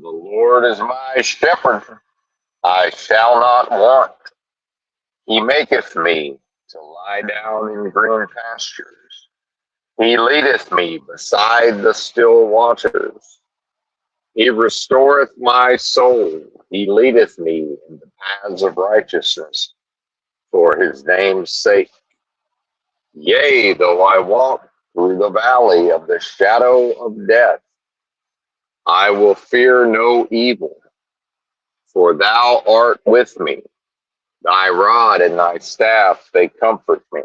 The Lord is my shepherd, I shall not want. He maketh me to lie down in green pastures. He leadeth me beside the still waters. He restoreth my soul. He leadeth me in the paths of righteousness for his name's sake. Yea, though I walk through the valley of the shadow of death, I will fear no evil, for thou art with me. Thy rod and thy staff, they comfort me.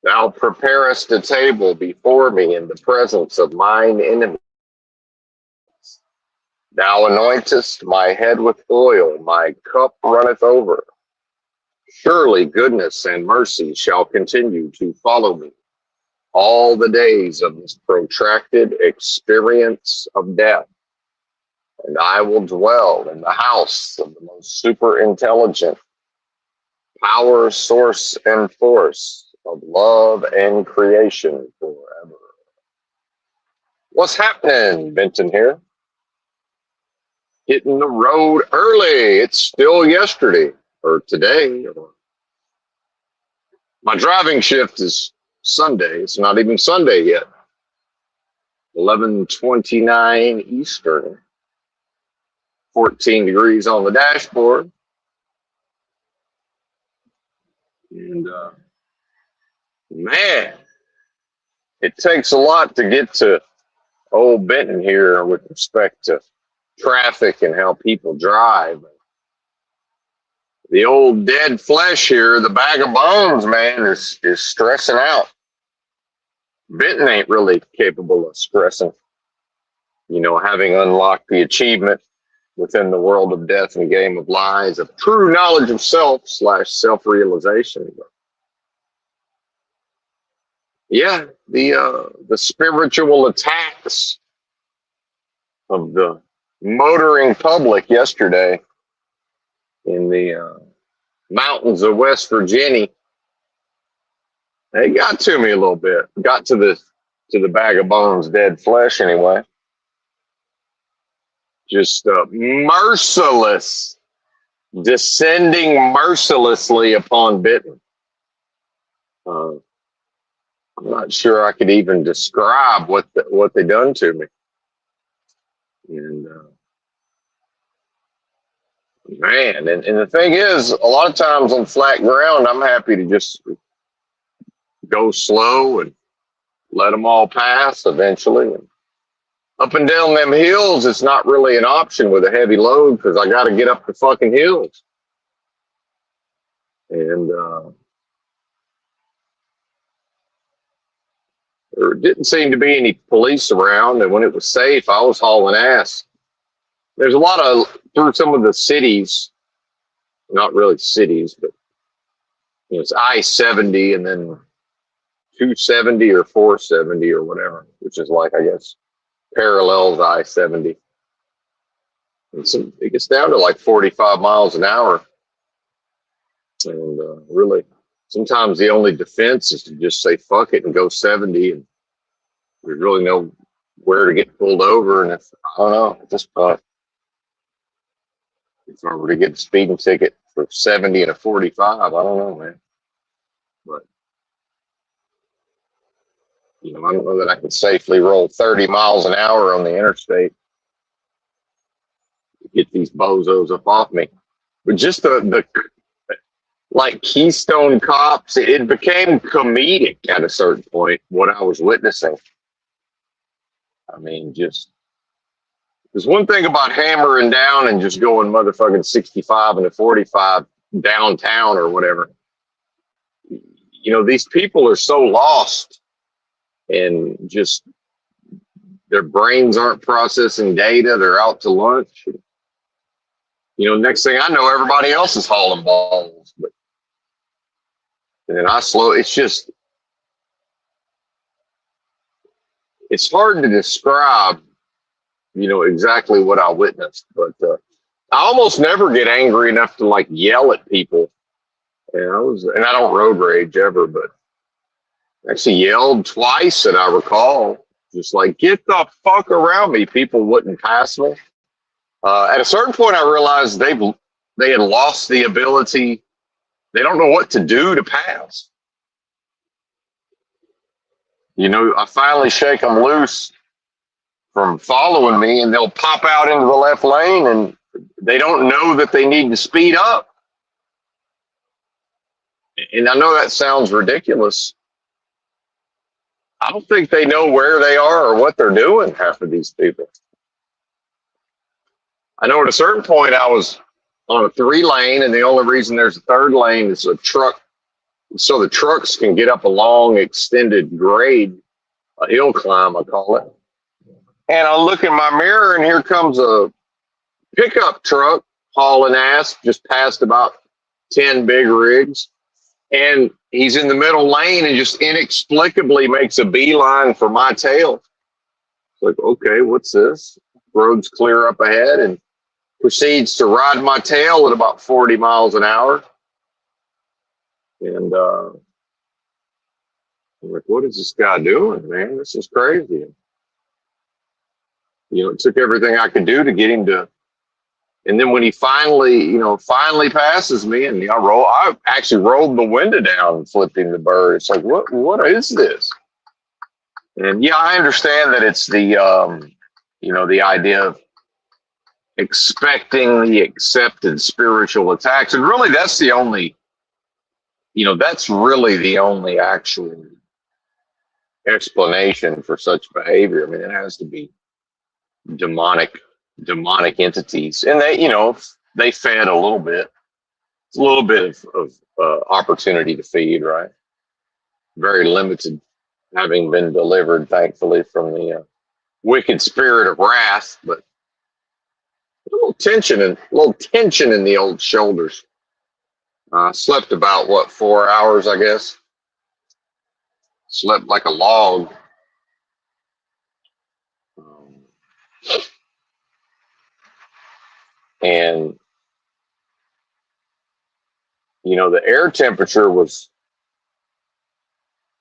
Thou preparest a table before me in the presence of mine enemies. Thou anointest my head with oil, my cup runneth over. Surely goodness and mercy shall continue to follow me all the days of this protracted experience of death, and I will dwell in the house of the most super intelligent, power, source, and force of love and creation forever. What's happening, Benton here? Hitting the road early. It's still yesterday or today. My driving shift is Sunday. It's not even Sunday yet. 11:29 Eastern. 14 degrees on the dashboard. And man, it takes a lot to get to old Benton here with respect to traffic and how people drive. The old dead flesh here, the bag of bones, man, is stressing out. Benton ain't really capable of stressing, having unlocked the achievement within the world of death and game of lies of true knowledge of self/self-realization. Yeah, the spiritual attacks of the motoring public yesterday in the mountains of West Virginia, they got to me a little bit. Got to the bag of bones, dead flesh anyway. Just merciless, descending mercilessly upon Benton. I'm not sure I could even describe what they done to me. And man, and the thing is, a lot of times on flat ground, I'm happy to just go slow and let them all pass eventually. And up and down them hills, it's not really an option with a heavy load because I got to get up the fucking hills. And there didn't seem to be any police around. And when it was safe, I was hauling ass. There's a lot of, through some of the cities, not really cities, but it's I-70 and then 270 or 470 or whatever, which is like, I guess, parallels I-70. And so it gets down to like 45 miles an hour. And really, sometimes the only defense is to just say fuck it and go 70. And there's really no where to get pulled over. And if, I don't know, at this point, if I were to get a speeding ticket for 70 and a 45, I don't know, man. But, I don't know that I can safely roll 30 miles an hour on the interstate to get these bozos up off me. But just the like Keystone Cops, it became comedic at a certain point, what I was witnessing. I mean, just, there's one thing about hammering down and just going motherfucking 65 and a 45 downtown or whatever. These people are so lost and just their brains aren't processing data. They're out to lunch. Next thing I know, everybody else is hauling balls. And then I slow, it's hard to describe, exactly what I witnessed, but I almost never get angry enough to like yell at people. And I don't road rage ever, but I actually yelled twice that I recall, just like, get the fuck around me. People wouldn't pass me. At a certain point, I realized they had lost the ability. They don't know what to do to pass. I finally shake them loose from following me, and they'll pop out into the left lane, and they don't know that they need to speed up. And I know that sounds ridiculous. I don't think they know where they are or what they're doing, half of these people. I know at a certain point I was on a 3-lane, and the only reason there's a third lane is a truck, so the trucks can get up a long extended grade, a hill climb, I call it. And I look in my mirror, and here comes a pickup truck hauling ass, just past about 10 big rigs. And he's in the middle lane and just inexplicably makes a beeline for my tail. It's like, okay, what's this? Road's clear up ahead, and proceeds to ride my tail at about 40 miles an hour. And I'm like, what is this guy doing, man? This is crazy. It took everything I could do to get him to. And then when he finally passes me, and I actually rolled the window down and flipped him the bird. It's like, what is this? And yeah, I understand that it's the the idea of expecting the accepted spiritual attacks, and really that's the only, that's really the only actual explanation for such behavior. I mean, it has to be demonic entities, and they fed a little bit. It's a little bit of opportunity to feed, right? Very limited, having been delivered, thankfully, from the wicked spirit of wrath, but a little tension in the old shoulders. Slept about 4 hours, I guess. Slept like a log. And the air temperature was,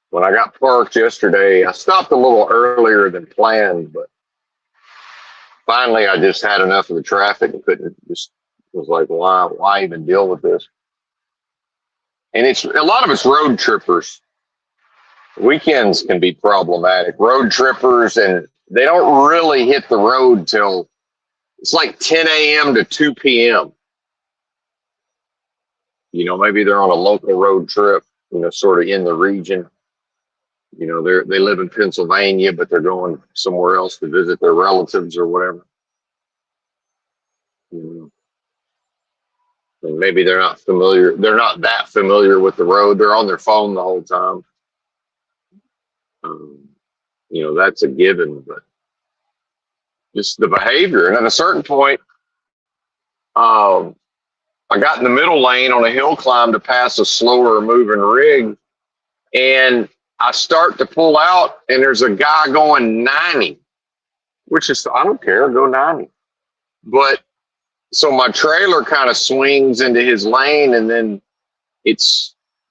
when I got parked yesterday, I stopped a little earlier than planned, but finally I just had enough of the traffic and was like, why even deal with this? And it's a lot of it's road trippers. Weekends can be problematic. Road trippers, and they don't really hit the road till it's like 10 a.m. to 2 p.m. Maybe they're on a local road trip, sort of in the region. They live in Pennsylvania, but they're going somewhere else to visit their relatives or whatever. And maybe they're not that familiar with the road. They're on their phone the whole time. That's a given, but just the behavior. And at a certain point, I got in the middle lane on a hill climb to pass a slower moving rig, and I start to pull out, and there's a guy going 90, which is, I don't care, go 90. But so my trailer kind of swings into his lane, and then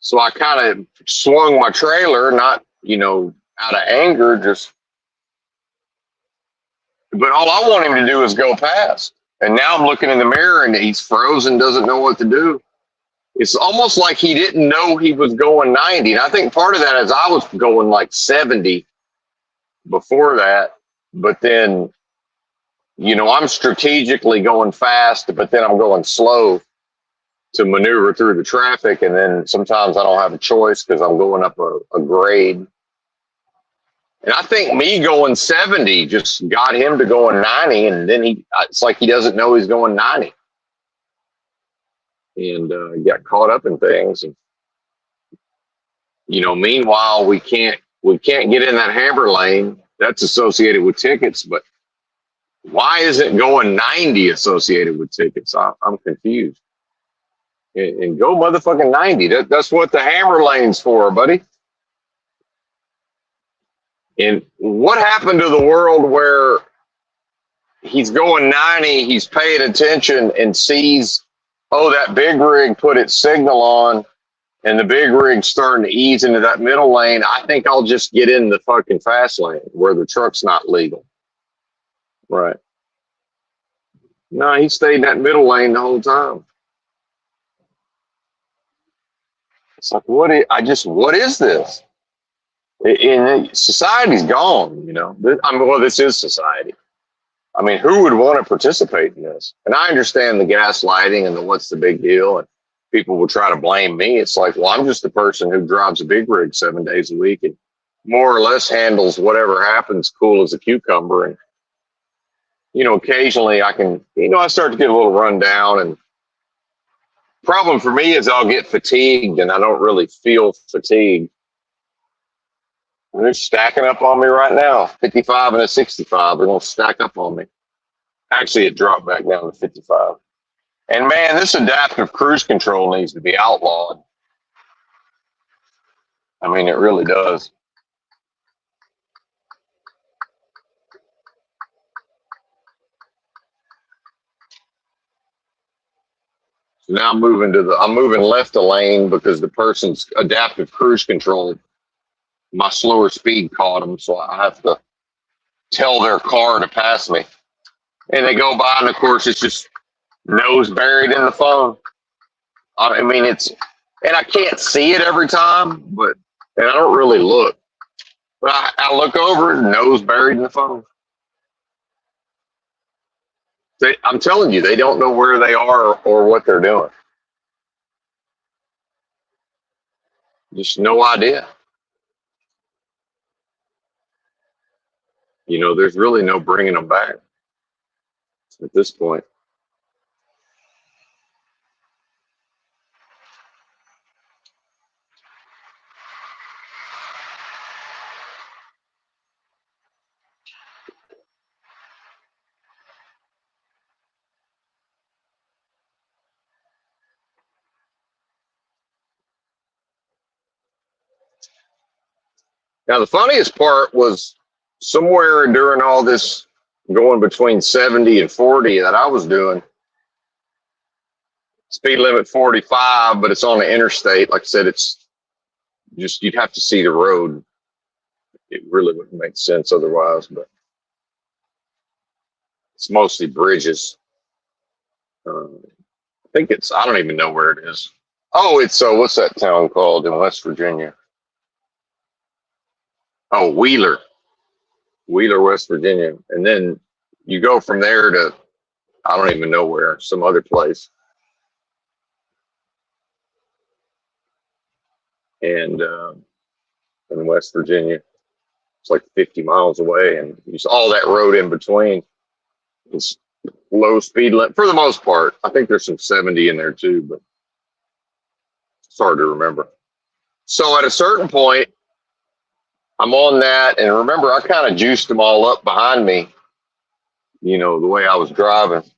so I kind of swung my trailer, not, out of anger, but all I want him to do is go past. And now I'm looking in the mirror, and he's frozen, doesn't know what to do. It's almost like he didn't know he was going 90. And I think part of that is I was going like 70 before that. But then, I'm strategically going fast, but then I'm going slow to maneuver through the traffic. And then sometimes I don't have a choice because I'm going up a grade. And I think me going 70 just got him to going 90. And then it's like he doesn't know he's going 90. And got caught up in things. And, meanwhile, we can't get in that hammer lane. That's associated with tickets. But why isn't going 90 associated with tickets? I'm confused. And go motherfucking 90. That's what the hammer lane's for, buddy. And what happened to the world where he's going 90, he's paying attention and sees, oh, that big rig put its signal on, and the big rig's starting to ease into that middle lane. I think I'll just get in the fucking fast lane where the truck's not legal. Right. No, he stayed in that middle lane the whole time. It's like, what is this? And society's gone, you know. I mean, well, this is society. I mean, who would want to participate in this? And I understand the gaslighting and the what's the big deal, and people will try to blame me. It's like, well, I'm just the person who drives a big rig 7 days a week and more or less handles whatever happens cool as a cucumber. And, you know, occasionally I can, you know, I start to get a little run down. And problem for me is I'll get fatigued and I don't really feel fatigued. They're stacking up on me right now. 55 and a 65. They're going to stack up on me. Actually, it dropped back down to 55. And man, this adaptive cruise control needs to be outlawed. I mean, it really does. So now I'm moving left a lane because the person's adaptive cruise control, my slower speed caught them. So I have to tell their car to pass me. And they go by, and of course, it's just nose buried in the phone. I mean, and I can't see it every time, and I don't really look. But I look over, nose buried in the phone. I'm telling you, they don't know where they are or what they're doing. Just no idea. You know, there's really no bringing them back at this point. Now, the funniest part was somewhere during all this going between 70 and 40 that I was doing, speed limit 45, but it's on the interstate. Like I said, it's just, you'd have to see the road. It really wouldn't make sense otherwise, but it's mostly bridges. I think I don't even know where it is. Oh, it's, what's that town called in West Virginia? Oh, Wheeler, West Virginia. And then you go from there to, I don't even know where, some other place. And in West Virginia, it's like 50 miles away. And all that road in between is low speed limit for the most part. I think there's some 70 in there too, but it's hard to remember. So at a certain point, I'm on that, and remember, I kind of juiced them all up behind me, you know, the way I was driving.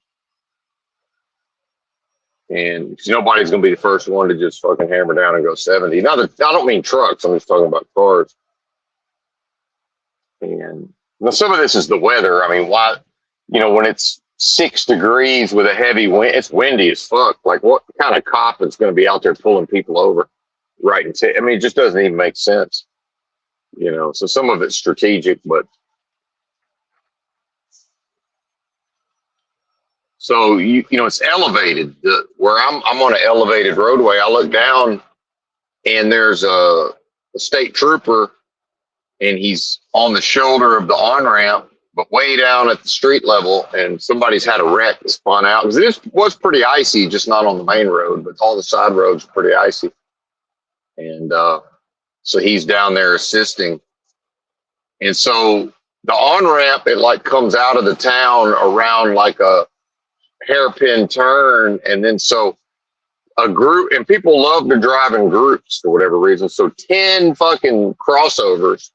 And nobody's going to be the first one to just fucking hammer down and go 70. Now, I don't mean trucks, I'm just talking about cars. And now some of this is the weather. I mean, why, you know, when it's 6 degrees with a heavy wind, it's windy as fuck. Like, what kind of cop is going to be out there pulling people over? Right. I mean, it just doesn't even make sense. You know, so some of it's strategic, but so you know it's elevated. Where I'm on an elevated roadway. I look down, and there's a state trooper, and he's on the shoulder of the on ramp, but way down at the street level. And somebody's had a wreck that spun out because it was pretty icy, just not on the main road, but all the side roads are pretty icy. And so he's down there assisting. And so the on-ramp, it like comes out of the town around like a hairpin turn. And then so a group, and people love to drive in groups for whatever reason. So 10 fucking crossovers,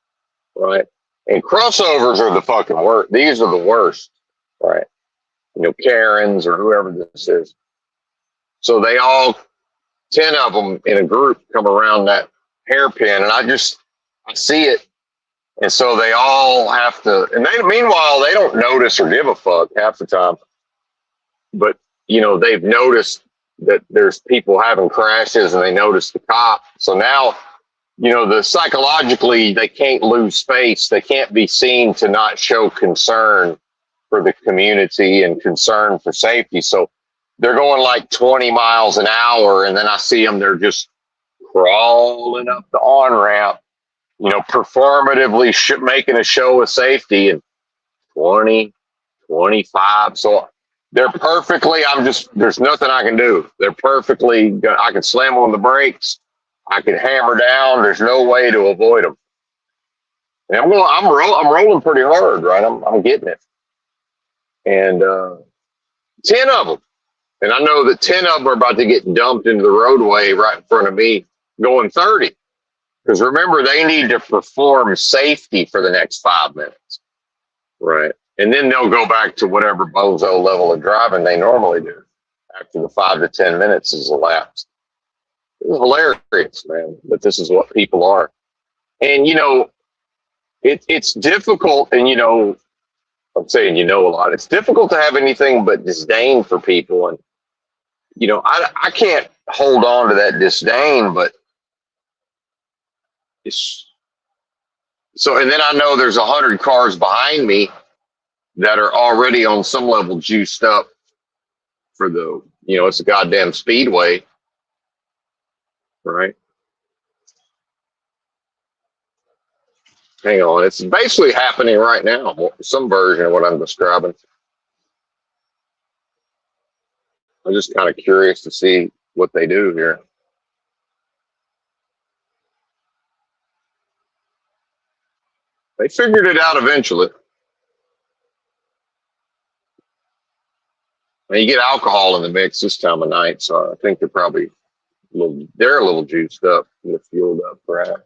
right? And crossovers are the fucking worst. These are the worst, right? You know, Karens or whoever this is. So they all, 10 of them in a group come around that hairpin, and I see it. And so they all have to, and meanwhile, they don't notice or give a fuck half the time. But, you know, they've noticed that there's people having crashes, and they notice the cop. So now, you know, psychologically, they can't lose space. They can't be seen to not show concern for the community and concern for safety. So they're going like 20 miles an hour, and then I see them, they're just crawling up the on ramp, performatively making a show of safety, and 20, 25. So they're perfectly, there's nothing I can do. They're perfectly, I can slam on the brakes. I can hammer down. There's no way to avoid them. And I'm rolling pretty hard, right? I'm getting it. And 10 of them. And I know that 10 of them are about to get dumped into the roadway right in front of me going 30. Because remember, they need to perform safety for the next 5 minutes. Right. And then they'll go back to whatever bozo level of driving they normally do after the 5 to 10 minutes is elapsed. It's hilarious, man. But this is what people are. And, it's difficult. And, I'm saying, a lot. It's difficult to have anything but disdain for people. And, I can't hold on to that disdain, but and then I know there's 100 cars behind me that are already on some level juiced up for it's a goddamn speedway, right? Hang on, it's basically happening right now, some version of what I'm describing. I'm just kind of curious to see what they do here. They figured it out eventually. And you get alcohol in the mix this time of night, so I think they're probably they're a little juiced up, fueled up, perhaps.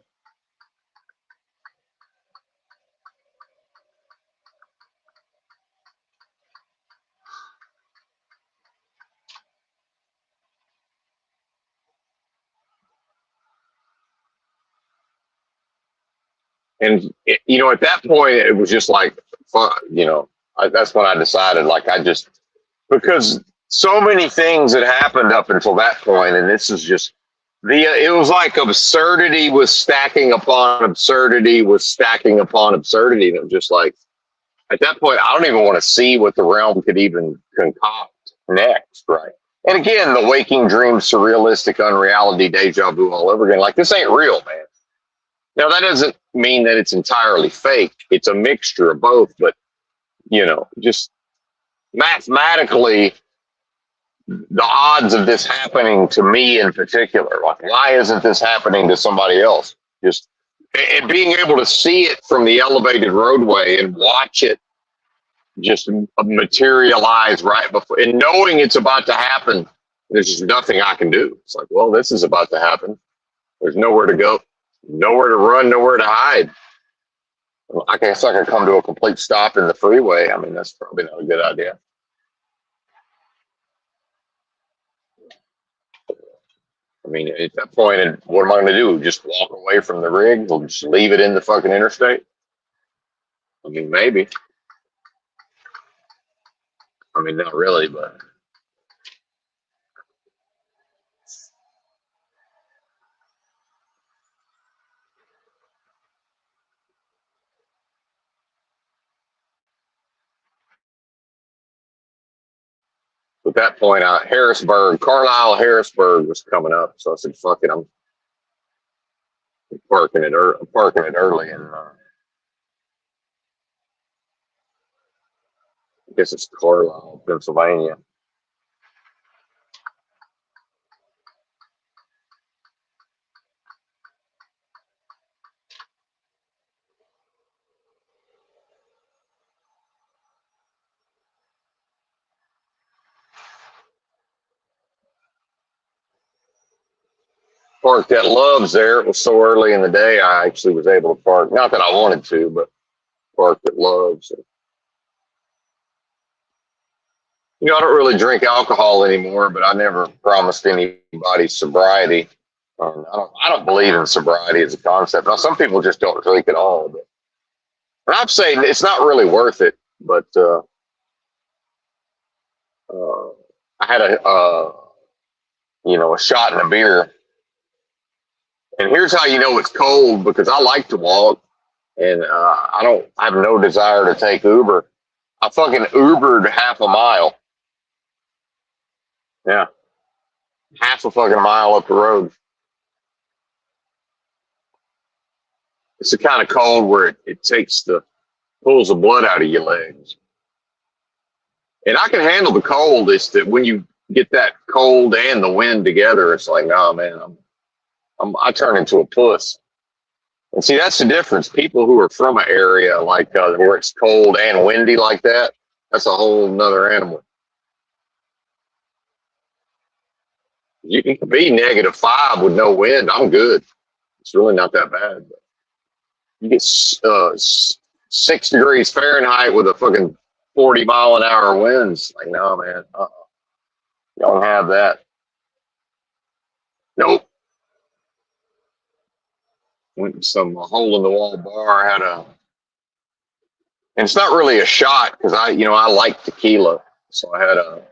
And at that point, it was just like fun. That's when I decided, like, because so many things had happened up until that point, and this is just it was like absurdity was stacking upon absurdity was stacking upon absurdity, and it was just like, at that point, I don't even want to see what the realm could even concoct next, right? And again, the waking dream, surrealistic, unreality, deja vu all over again. Like, this ain't real, man. Now, that doesn't mean that it's entirely fake. It's a mixture of both, but, just mathematically, the odds of this happening to me in particular, like, why isn't this happening to somebody else? Just and being able to see it from the elevated roadway and watch it just materialize right before, and knowing it's about to happen, there's just nothing I can do. It's like, well, this is about to happen. There's nowhere to go, nowhere to run, nowhere to hide. I guess I could come to a complete stop in the freeway. I mean, that's probably not a good idea. I mean, at that point, what am I going to do? Just walk away from the rig? Or just leave it in the fucking interstate? I mean, maybe. I mean, not really, but. At that point, Carlisle, Harrisburg was coming up. So I said, fuck it, I'm parking it early. And I guess it's Carlisle, Pennsylvania. Parked at Love's there. It was so early in the day, I actually was able to park. Not that I wanted to, but parked at Love's. I don't really drink alcohol anymore, but I never promised anybody sobriety. I don't believe in sobriety as a concept. Now, some people just don't drink at all. But I'm saying it's not really worth it. But I had a shot and a beer. And here's how you know it's cold, because I like to walk, and I have no desire to take Uber. I fucking Ubered half a mile. Yeah, half a fucking mile up the road. It's the kind of cold where it takes the pulls the blood out of your legs. And I can handle the cold. It's that when you get that cold and the wind together, it's like, nah, man, I turn into a puss. And see, that's the difference. People who are from an area like where it's cold and windy like that, that's a whole nother animal. You can be -5 with no wind. I'm good. It's really not that bad. But you get 6 degrees Fahrenheit with a fucking 40-mile-an-hour winds. Like, no, man, you don't have that. Nope. Went to some hole in the wall bar. Had a, and it's not really a shot because I like tequila, so I had a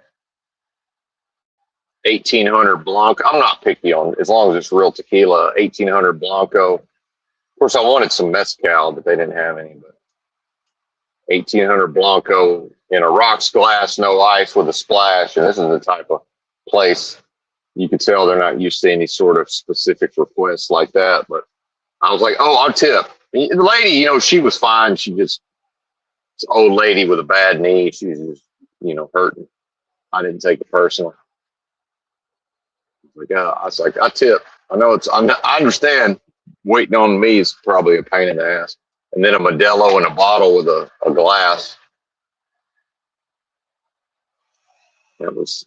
1800 Blanco. I'm not picky on as long as it's real tequila. 1800 Blanco. Of course, I wanted some mezcal, but they didn't have any. But 1800 Blanco in a rocks glass, no ice with a splash. And this is the type of place you can tell they're not used to any sort of specific requests like that. But I was like, oh, I'll tip. The lady, she was fine. She just, it's an old lady with a bad knee. She was just, hurting. I didn't take it personal. I was like, I tip. I know I understand waiting on me is probably a pain in the ass. And then a Modelo in a bottle with a glass. That was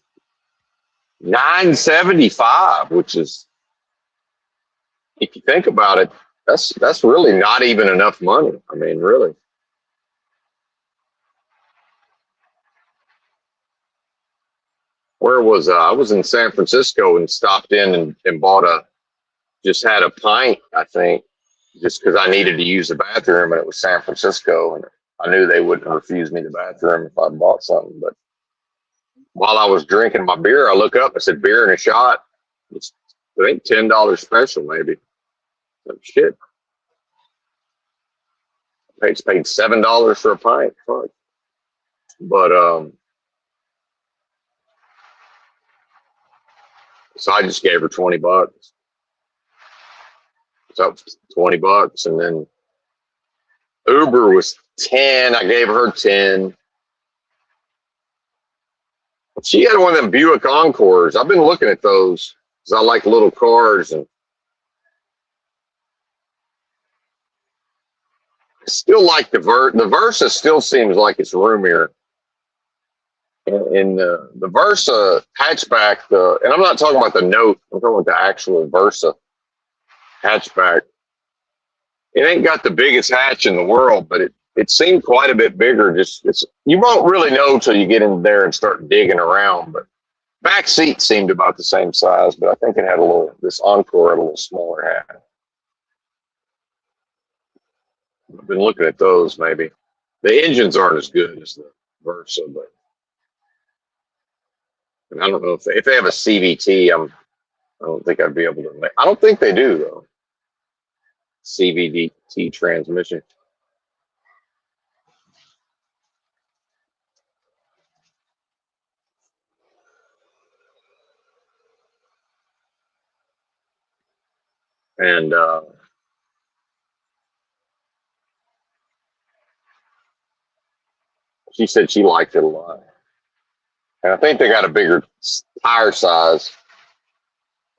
$9.75, which is, if you think about it, that's really not even enough money. I mean, really. Where was I? I was in San Francisco and stopped in and just had a pint, I think, just because I needed to use the bathroom, and it was San Francisco, and I knew they wouldn't refuse me the bathroom if I bought something. But while I was drinking my beer, I look up, I said, beer and a shot. It's, I think, $10 special, maybe. So, shit. Paid $7 for a pint. Fuck. But so I just gave her $20. So $20, and then Uber was 10. I gave her 10. She had one of them Buick Encores. I've been looking at those because I like little cars, and I still like the Versa. Still seems like it's roomier. In the Versa hatchback, and I'm not talking about the Note. I'm talking about the actual Versa hatchback. It ain't got the biggest hatch in the world, but it seemed quite a bit bigger. You won't really know till you get in there and start digging around. But back seat seemed about the same size, but I think it had this Encore had a little smaller hatch. I've been looking at those maybe. The engines aren't as good as the Versa, but and I don't know if they have a CVT. I don't think I'd be able to make. I don't think they do though. CVT transmission. And she said she liked it a lot. And I think they got a bigger tire size.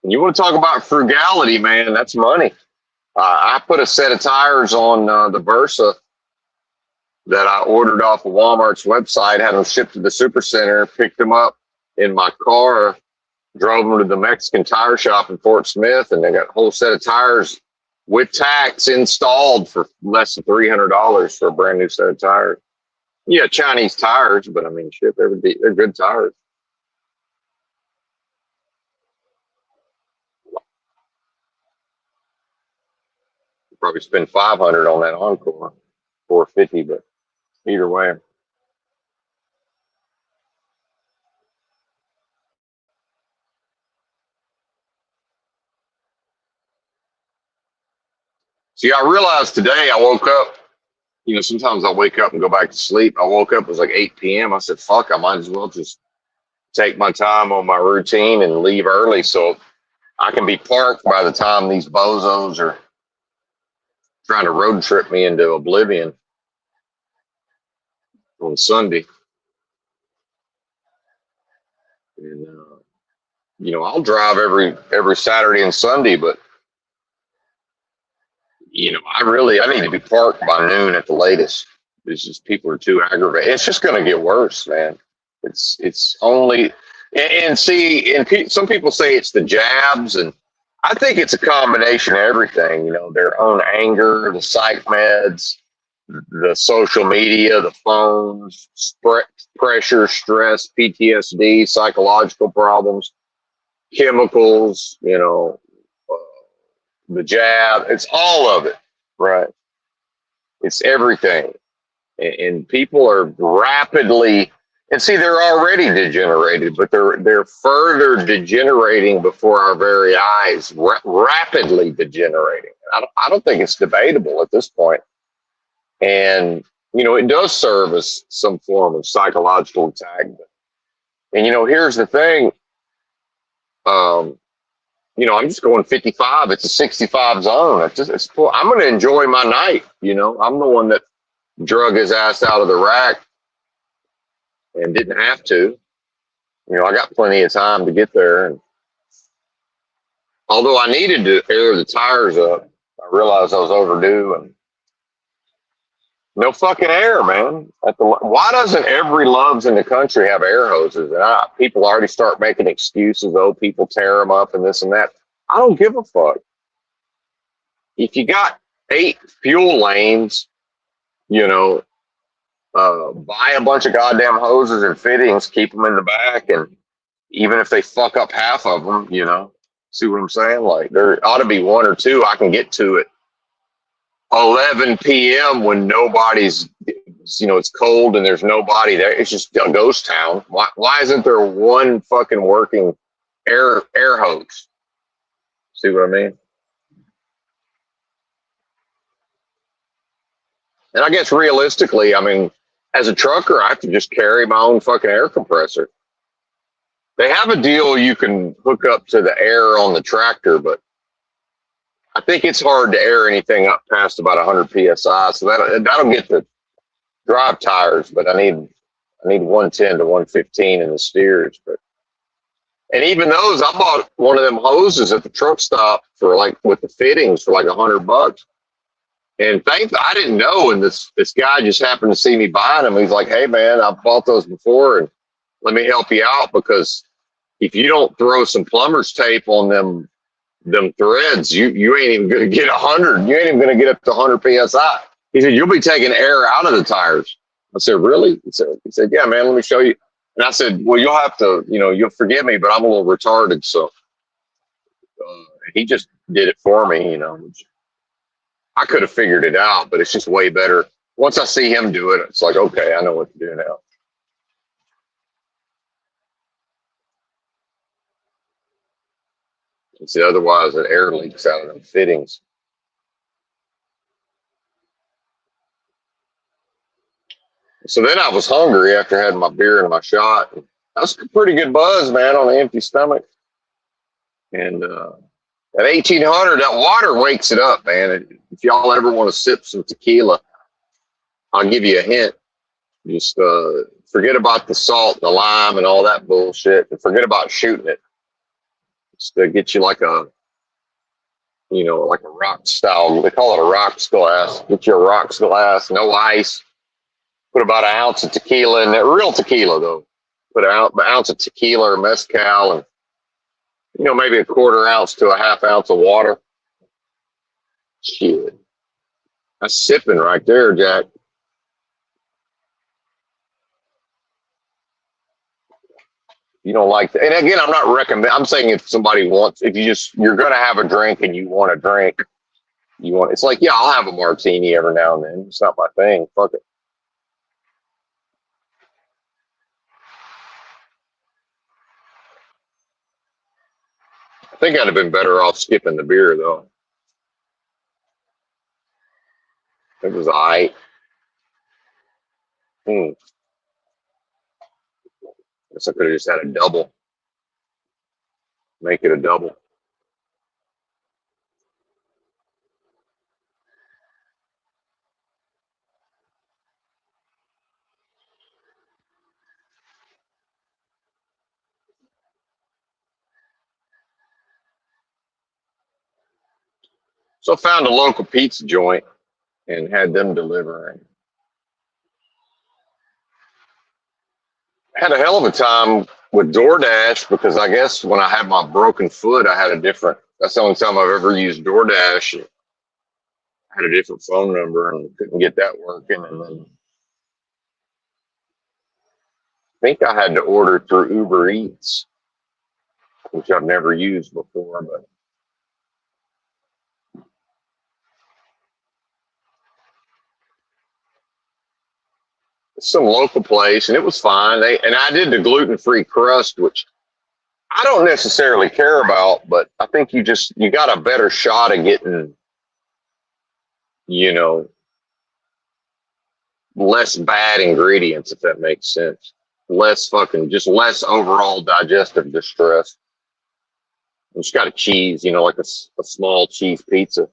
And you want to talk about frugality, man? That's money. I put a set of tires on the Versa that I ordered off of Walmart's website, had them shipped to the supercenter, picked them up in my car, drove them to the Mexican tire shop in Fort Smith, and they got a whole set of tires with tax installed for less than $300 for a brand new set of tires. Yeah, Chinese tires, but I mean, shit, they're good tires. Probably spend 500 on that Encore, 450, but either way. See, I realized today I woke up sometimes I'll wake up and go back to sleep. I woke up, it was like 8 p.m. I said, fuck, I might as well just take my time on my routine and leave early so I can be parked by the time these bozos are trying to road trip me into oblivion on Sunday. And, I'll drive every Saturday and Sunday, but I need to be parked by noon at the latest. It's just people are too aggravated. It's just going to get worse, man. It's only and see, and some people say it's the jabs, and I think it's a combination of everything. Their own anger, the psych meds, the social media, the phones, pressure, stress, PTSD, psychological problems, chemicals. The jab. It's all of it, right? It's everything, and people are rapidly. And see, they're already degenerated, but they're further degenerating before our very eyes, rapidly degenerating. I don't think it's debatable at this point. And it does serve as some form of psychological attack. And here's the thing. I'm just going 55. It's a 65 zone. It's cool. I'm going to enjoy my night. I'm the one that drug his ass out of the rack and didn't have to. I got plenty of time to get there. And although I needed to air the tires up, I realized I was overdue and no fucking air, man. Why doesn't every Love's in the country have air hoses? And people already start making excuses. Oh, people tear them up and this and that. I don't give a fuck. If you got 8 fuel lanes, buy a bunch of goddamn hoses and fittings, keep them in the back, and even if they fuck up half of them, see what I'm saying? Like there ought to be 1 or 2 I can get to at 11 p.m. when nobody's, it's cold and there's nobody there. It's just a ghost town. Why isn't there 1 fucking working air hose? See what I mean? And I guess realistically, as a trucker, I have to just carry my own fucking air compressor. They have a deal you can hook up to the air on the tractor, but I think it's hard to air anything up past about 100 psi. So that'll get the drive tires, but I need 110 to 115 in the steers. And even those, I bought one of them hoses at the truck stop for with the fittings for $100. And thankfully, I didn't know. And this guy just happened to see me buying them. He's like, "Hey man, I bought those before, and let me help you out because if you don't throw some plumber's tape on them threads, you ain't even gonna get 100. You ain't even gonna get up to 100 psi." He said, "You'll be taking air out of the tires." I said, "Really?" He said, "Yeah, man. Let me show you." And I said, "Well, you'll have to, you'll forgive me, but I'm a little retarded." So he just did it for me, I could have figured it out, but it's just way better. Once I see him do it, it's like, okay, I know what to do now. See, otherwise, the air leaks out of them fittings. So then I was hungry after having my beer and my shot. That was a pretty good buzz, man, on an empty stomach. And at 1800, that water wakes it up, man. If y'all ever want to sip some tequila, I'll give you a hint. Just forget about the salt and the lime and all that bullshit, and forget about shooting it. Just to get you like a rock style. They call it a rocks glass. Get you a rocks glass, no ice. Put about an ounce of tequila in there. Real tequila, though. Put an ounce of tequila or mezcal and, maybe a 1/4 ounce to a 1/2 ounce of water. Shit. That's sipping right there, Jack. You don't like that. And again, I'm not recommending. I'm saying if somebody wants, if you're going to have a drink and you want a drink, it's like, yeah, I'll have a martini every now and then. It's not my thing. Fuck it. I think I'd have been better off skipping the beer, though. It was all right. Hmm. Guess I could have just had a double. Make it a double. So I found a local pizza joint and had them deliver. I had a hell of a time with DoorDash because I guess when I had my broken foot, I had a different. That's the only time I've ever used DoorDash. I had a different phone number and couldn't get that working. And then I think I had to order through Uber Eats, which I've never used before. But it's some local place, and it was fine. And I did the gluten-free crust, which I don't necessarily care about, but I think you got a better shot of getting, you know, less bad ingredients, if that makes sense. Less fucking, just less overall digestive distress. It's got a cheese, like a small cheese pizza.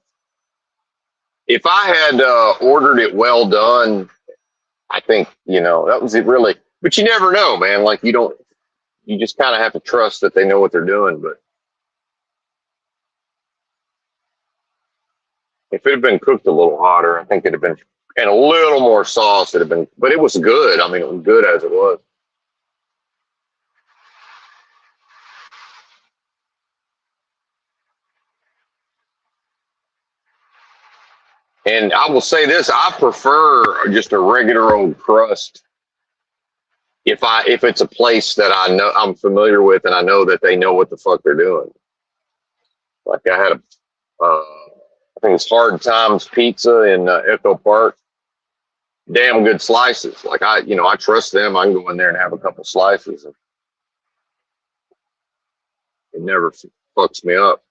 If I had ordered it well done, I think, that was it really. But you never know, man. Like you just kind of have to trust that they know what they're doing. But if it had been cooked a little hotter, I think it'd have been, and a little more sauce, it'd have been, but it was good. I mean, it was good as it was. And I will say this, I prefer just a regular old crust if it's a place that I know I'm familiar with and I know that they know what the fuck they're doing. Like I had I think it's Hard Times Pizza in Echo Park. Damn good slices. Like I trust them. I can go in there and have a couple slices, and it never fucks me up.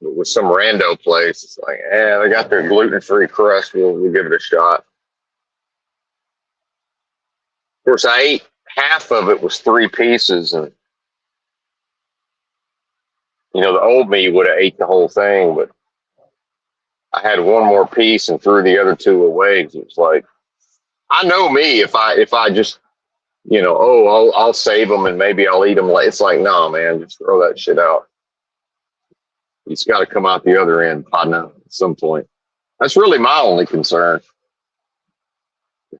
But with some rando place, it's like, they got their gluten-free crust. We'll give it a shot. Of course, I ate half of it was 3 pieces, and the old me would have ate the whole thing, but I had one more piece and threw the other two away. It was like, I know me. If I just I'll save them and maybe I'll eat them later. It's like, no, man, just throw that shit out. It's got to come out the other end. I know at some point. That's really my only concern.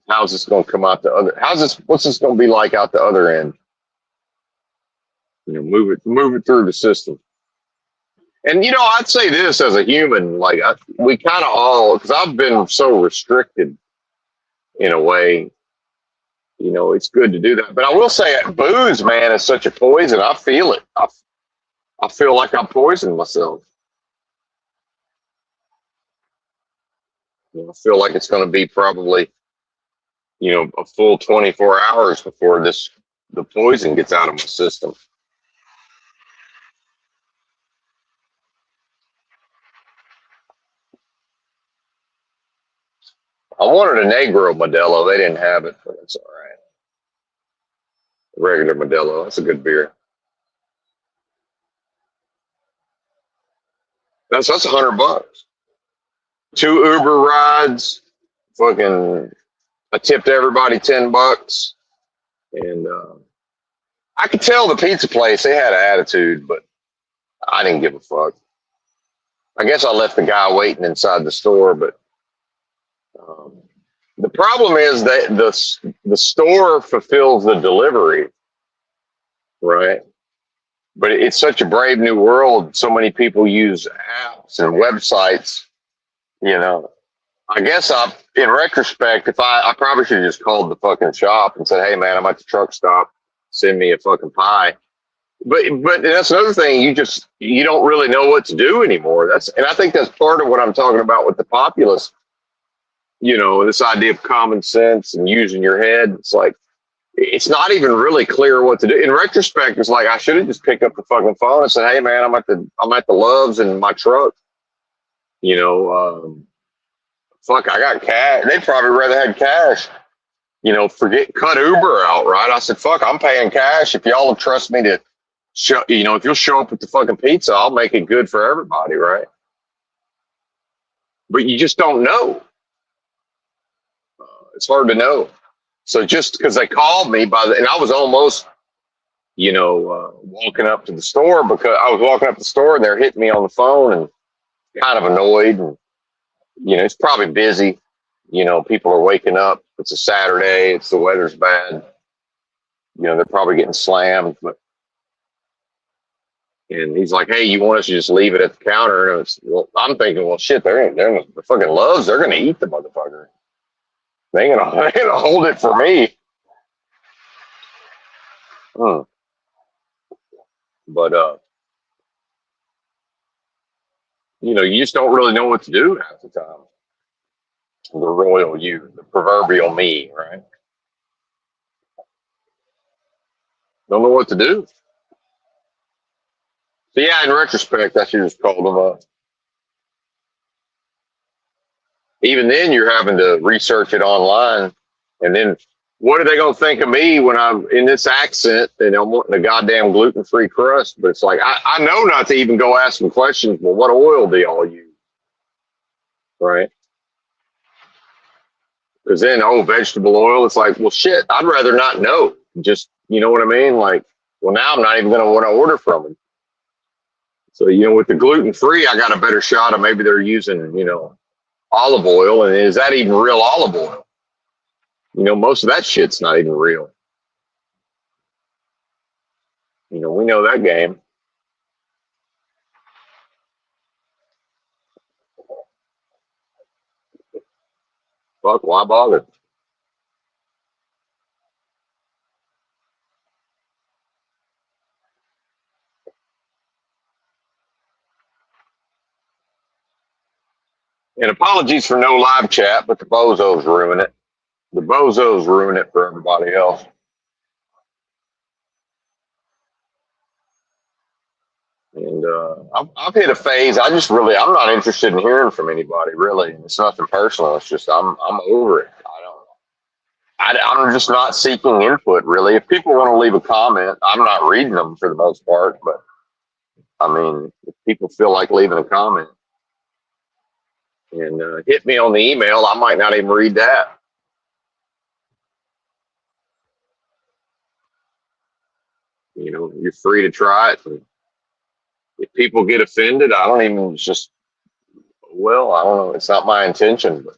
How's this going to come out the other? What's this going to be like out the other end? Move it through the system. And I'd say this as a human, like we kind of all, because I've been so restricted in a way. It's good to do that. But I will say, booze, man, is such a poison. I feel it. I feel like I'm poisoning myself. I feel like it's going to be probably, a full 24 hours before the poison gets out of my system. I wanted a Negro Modelo. They didn't have it, but it's all right. Regular Modelo. That's a good beer. That's $100. 2 Uber rides. Fucking, I tipped everybody $10, and I could tell the pizza place they had an attitude, but I didn't give a fuck. I guess I left the guy waiting inside the store, but um, the problem is that the store fulfills the delivery, right? But it's such a brave new world. So many people use apps and websites. You know, I guess in retrospect, if I probably should have just called the fucking shop and said, "Hey, man, I'm at the truck stop. Send me a fucking pie." But that's another thing. You don't really know what to do anymore. And I think that's part of what I'm talking about with the populace. This idea of common sense and using your head. It's like it's not even really clear what to do. In retrospect, it's like I should have just picked up the fucking phone and said, "Hey, man, I'm at the Loves in my truck. You know, fuck, I got cash. They'd probably rather had cash. Cut Uber out, right? I said, fuck, I'm paying cash. If y'all will trust me to show, if you'll show up with the fucking pizza, I'll make it good for everybody, right? But you just don't know. It's hard to know. So just because they called me and I was almost, walking up to the store because I was walking up to the store and they're hitting me on the phone and kind of annoyed. And, it's probably busy. People are waking up. It's a Saturday. The weather's bad. They're probably getting slammed. And he's like, hey, you want us to just leave it at the counter? And I'm thinking, well, shit, they're the fucking Loves. They're going to eat the motherfucker. They ain't gonna hold it for me. But you just don't really know what to do half the time. The royal you, the proverbial me, right? Don't know what to do. So yeah, in retrospect, I should have just called them up. Even then, you're having to research it online, and then what are they gonna think of me when I'm in this accent and I'm wanting a goddamn gluten-free crust? But it's like I know not to even go ask them questions. Well, what oil do y'all use, right? Because then, vegetable oil. It's like, well, shit. I'd rather not know. Just, you know what I mean? Like, well, now I'm not even going to want to order from them. So, with the gluten free, I got a better shot of maybe they're using, olive oil. And is that even real olive oil? Most of that shit's not even real. We know that game. Fuck, why bother? And apologies for no live chat, but the bozos ruin it. The bozos ruin it for everybody else. And I've hit a phase. I'm not interested in hearing from anybody. Really, it's nothing personal. It's just I'm over it. I'm just not seeking input. Really, if people want to leave a comment, I'm not reading them for the most part. But I mean, if people feel like leaving a comment and hit me on the email, I might not even read that. You're free to try it. And if people get offended, I don't even. It's just I don't know. It's not my intention, but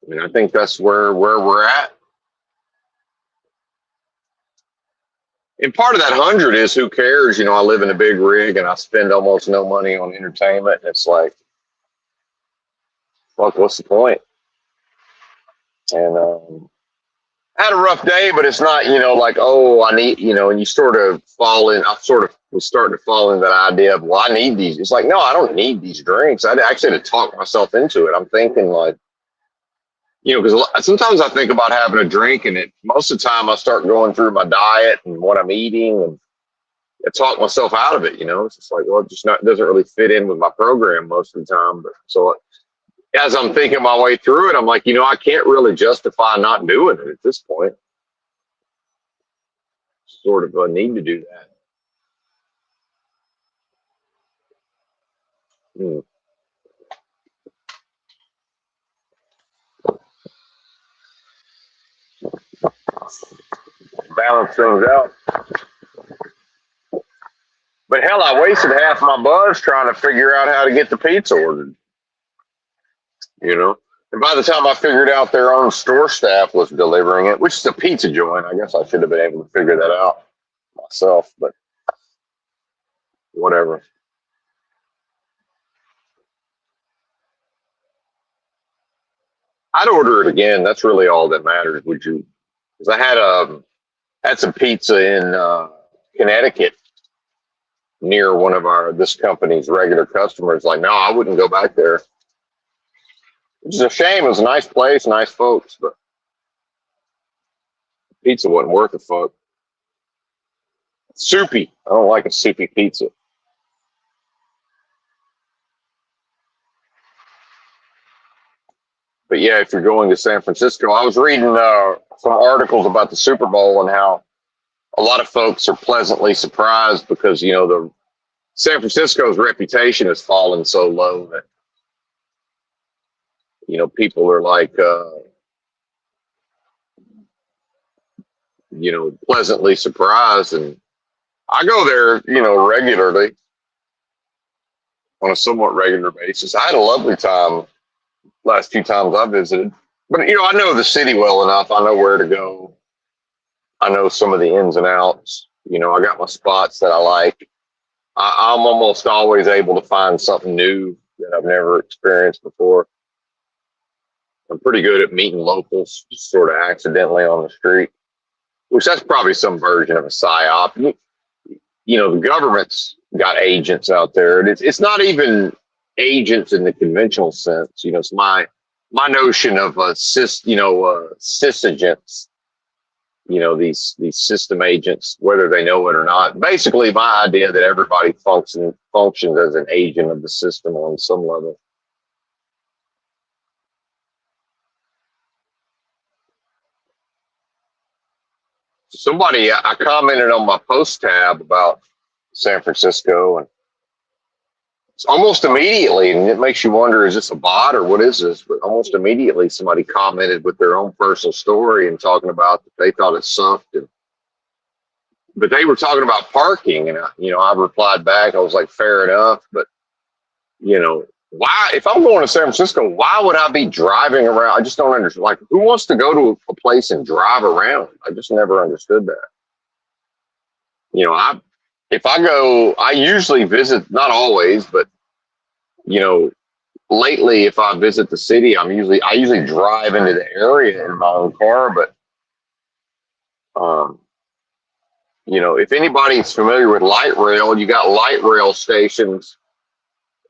I mean, I think that's where we're at. And part of that 100 is who cares? I live in a big rig and I spend almost no money on entertainment. And it's like, fuck, what's the point? And I had a rough day, but it's not, like, oh, I need, and you sort of fall in. I sort of was starting to fall into that idea of, well, I need these. It's like, no, I don't need these drinks. I actually had to talk myself into it. I'm thinking like, because sometimes I think about having a drink, and most of the time I start going through my diet and what I'm eating, and I talk myself out of it. It's just like, well, it just doesn't really fit in with my program most of the time. But so as I'm thinking my way through it, I'm like, I can't really justify not doing it at this point. Sort of a need to do that. Hmm. Balance things out. But hell, I wasted half my buzz trying to figure out how to get the pizza ordered. And by the time I figured out their own store staff was delivering it, which is a pizza joint, I guess I should have been able to figure that out myself, but whatever. I'd order it again. That's really all that matters. Would you? Because I had some pizza in Connecticut near one of this company's regular customers. Like, no, I wouldn't go back there. Which is a shame. It was a nice place, nice folks, but pizza wasn't worth a fuck. Soupy. I don't like a soupy pizza. But yeah, if you're going to San Francisco, I was reading some articles about the Super Bowl and how a lot of folks are pleasantly surprised because the San Francisco's reputation has fallen so low that people are like pleasantly surprised. And I go there regularly on a somewhat regular basis. I had a lovely time last few times I visited. But I know the city well enough. I know where to go. I know some of the ins and outs. I got my spots that I like. I'm almost always able to find something new that I've never experienced before. I'm pretty good at meeting locals, just sort of accidentally on the street, which that's probably some version of a psyop. The government's got agents out there, and it's not even agents in the conventional sense. It's my notion of cis agents. These system agents, whether they know it or not. Basically, my idea that everybody functions as an agent of the system on some level. Somebody, I commented on my post tab about San Francisco, and it's almost immediately, and it makes you wonder, is this a bot or what is this? But almost immediately, somebody commented with their own personal story and talking about that they thought it sucked. But they were talking about parking, and I replied back. I was like, fair enough, but why? If I'm going to San Francisco, why would I be driving around? I just don't understand. Like, who wants to go to a place and drive around? I just never understood that. I if I go, I usually visit, not always, but you know, lately if I visit the city, I usually drive into the area in my own car. But um, if anybody's familiar with light rail, you got light rail stations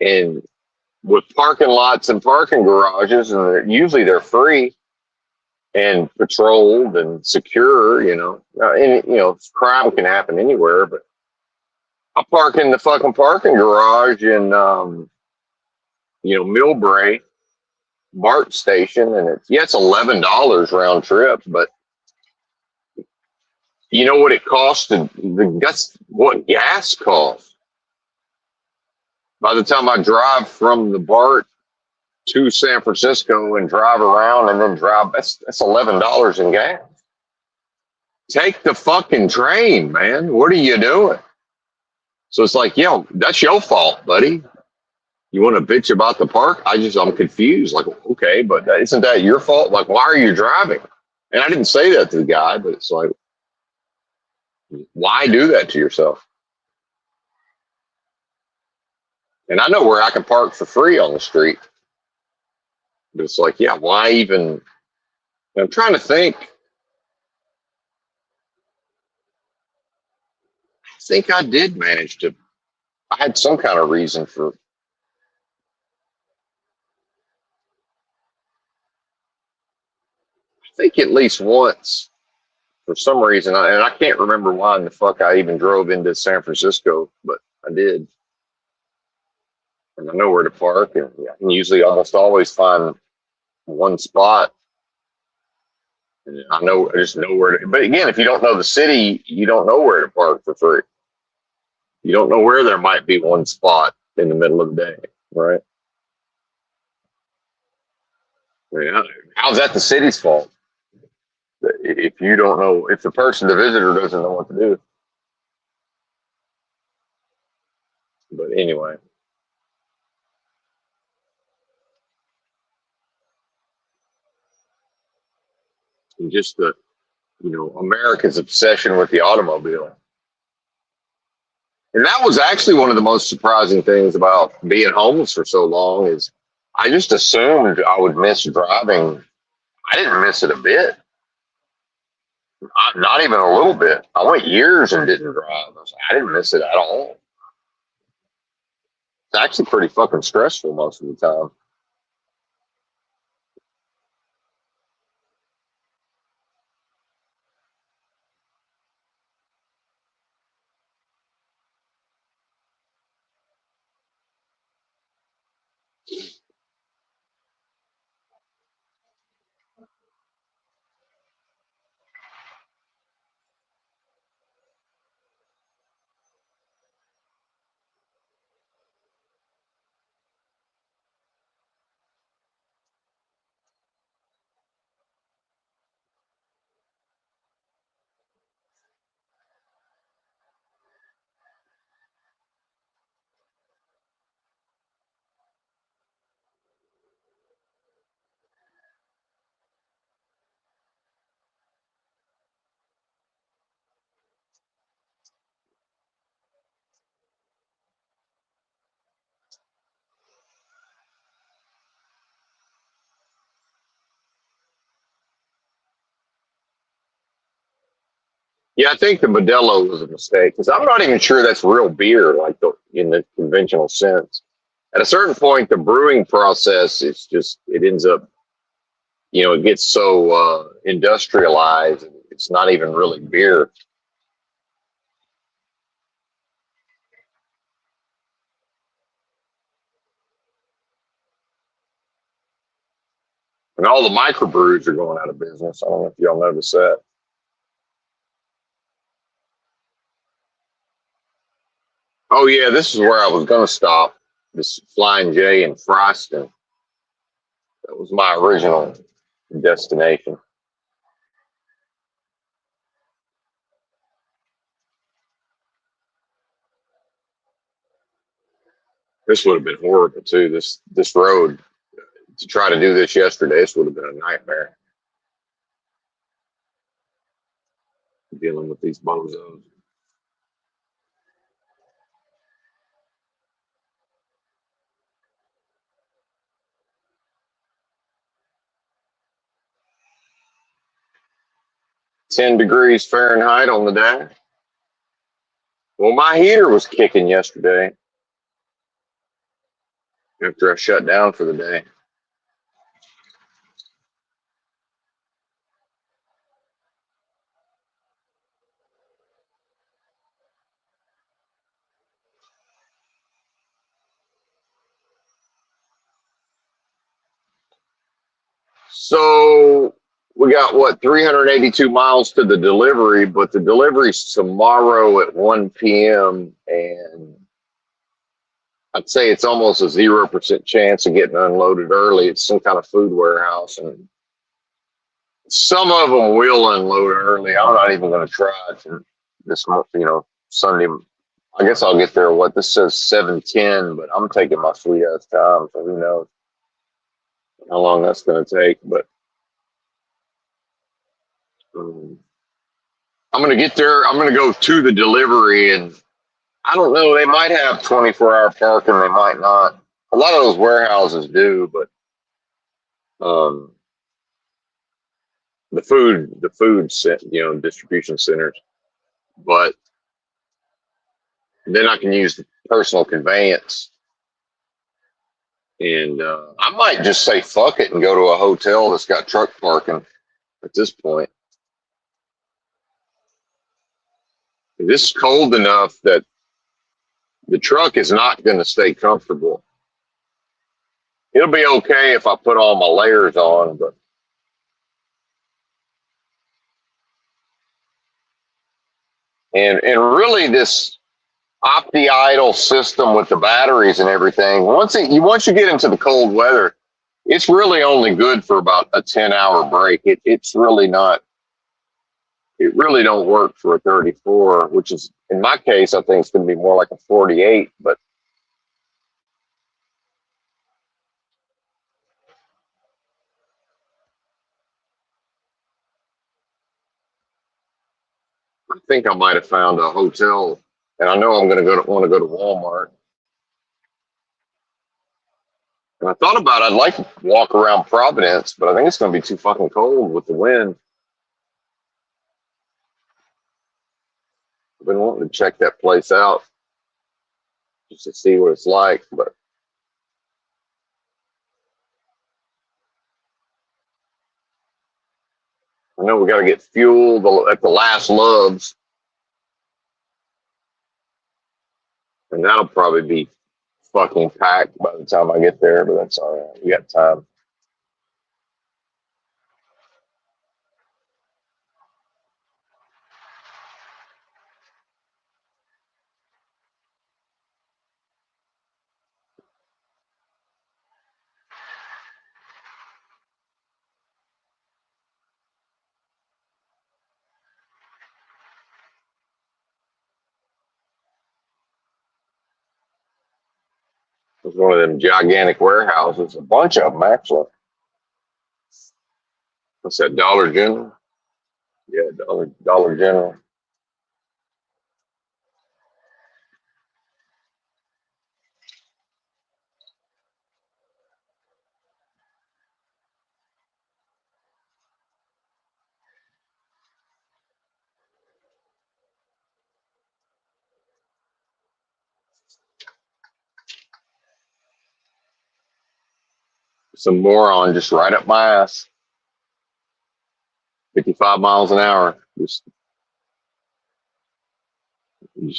and with parking lots and parking garages, and usually they're free and patrolled and secure. Crime can happen anywhere, but I park in the fucking parking garage in Millbrae BART station, and it's $11 round trip, but you know what it costs that's what gas costs. By the time I drive from the BART to San Francisco and drive around and then drive, that's $11 in gas. Take the fucking train, man. What are you doing? So it's like, that's your fault, buddy. You want to bitch about the park? I'm confused. Like, okay, but isn't that your fault? Like, why are you driving? And I didn't say that to the guy, but it's like, why do that to yourself? And I know where I can park for free on the street, but it's like, why even? I'm trying to think. I think I did manage to. I had some kind of reason for. I think at least once, for some reason, and I can't remember why in the fuck I even drove into San Francisco, but I did. And I know where to park, and I can usually almost always find one spot. And I just know where to. But again, if you don't know the city, you don't know where to park for free. You don't know where there might be one spot in the middle of the day, right? How's that the city's fault? If you don't know, if the visitor doesn't know what to do. But anyway, just America's obsession with the automobile. And that was actually one of the most surprising things about being homeless for so long is I just assumed I would miss driving. I didn't miss it a bit. Not even a little bit. I went years and didn't drive. I didn't miss it at all. It's actually pretty fucking stressful most of the time. Yeah, I think the Modelo was a mistake because I'm not even sure that's real beer, like in the conventional sense. At a certain point, the brewing process is just it ends up, it gets so industrialized. It's not even really beer. And all the microbrews are going out of business. I don't know if y'all noticed that. Oh yeah, this is where I was going to stop. This Flying J in Fryston. That was my original destination. This would have been horrible too. This road to try to do this yesterday, this would have been a nightmare dealing with these bozos. 10 degrees Fahrenheit on the day. Well, my heater was kicking yesterday after I shut down for the day. So we got what 382 miles to the delivery, but the delivery's tomorrow at 1 p.m. and I'd say it's almost a 0% chance of getting unloaded early. It's some kind of food warehouse, and some of them will unload early. I'm not even going to try it for this month. Sunday. I guess I'll get there. What this says 7:10, but I'm taking my sweet ass time, so who knows how long that's going to take. But um, I'm going to get there. I'm going to go to the delivery, and I don't know. They might have 24-hour parking. They might not. A lot of those warehouses do, but um, the food distribution centers. But then I can use the personal conveyance, and I might just say fuck it and go to a hotel that's got truck parking at this point. This is cold enough that the truck is not going to stay comfortable. It'll be okay if I put all my layers on, but and really this opti idle system with the batteries and everything. Once you get into the cold weather, it's really only good for about a 10-hour break. It's really not. It really don't work for a 34, which is in my case I think it's going to be more like a 48. But I think I might have found a hotel, and I know I'm going to want to go to Walmart. And I thought about I'd like to walk around Providence, but I think it's going to be too fucking cold with the wind. I've been wanting to check that place out just to see what it's like, but I know we got to get fuel at the last Loves, and that'll probably be fucking packed by the time I get there, but that's all right. We got time. It's one of them gigantic warehouses, a bunch of them actually. What's that, Dollar General? Yeah, Dollar General. Some moron just right up my ass. 55 miles an hour. Just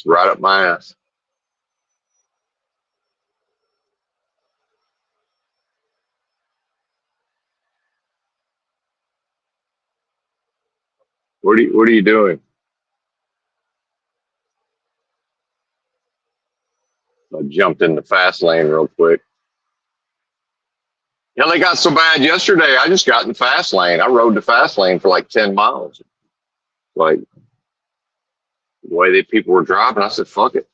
right up my ass. What are you doing? I jumped in the fast lane real quick. Yeah, they got so bad yesterday. I just got in the fast lane. I rode the fast lane for like 10 miles. Like the way that people were driving, I said, fuck it.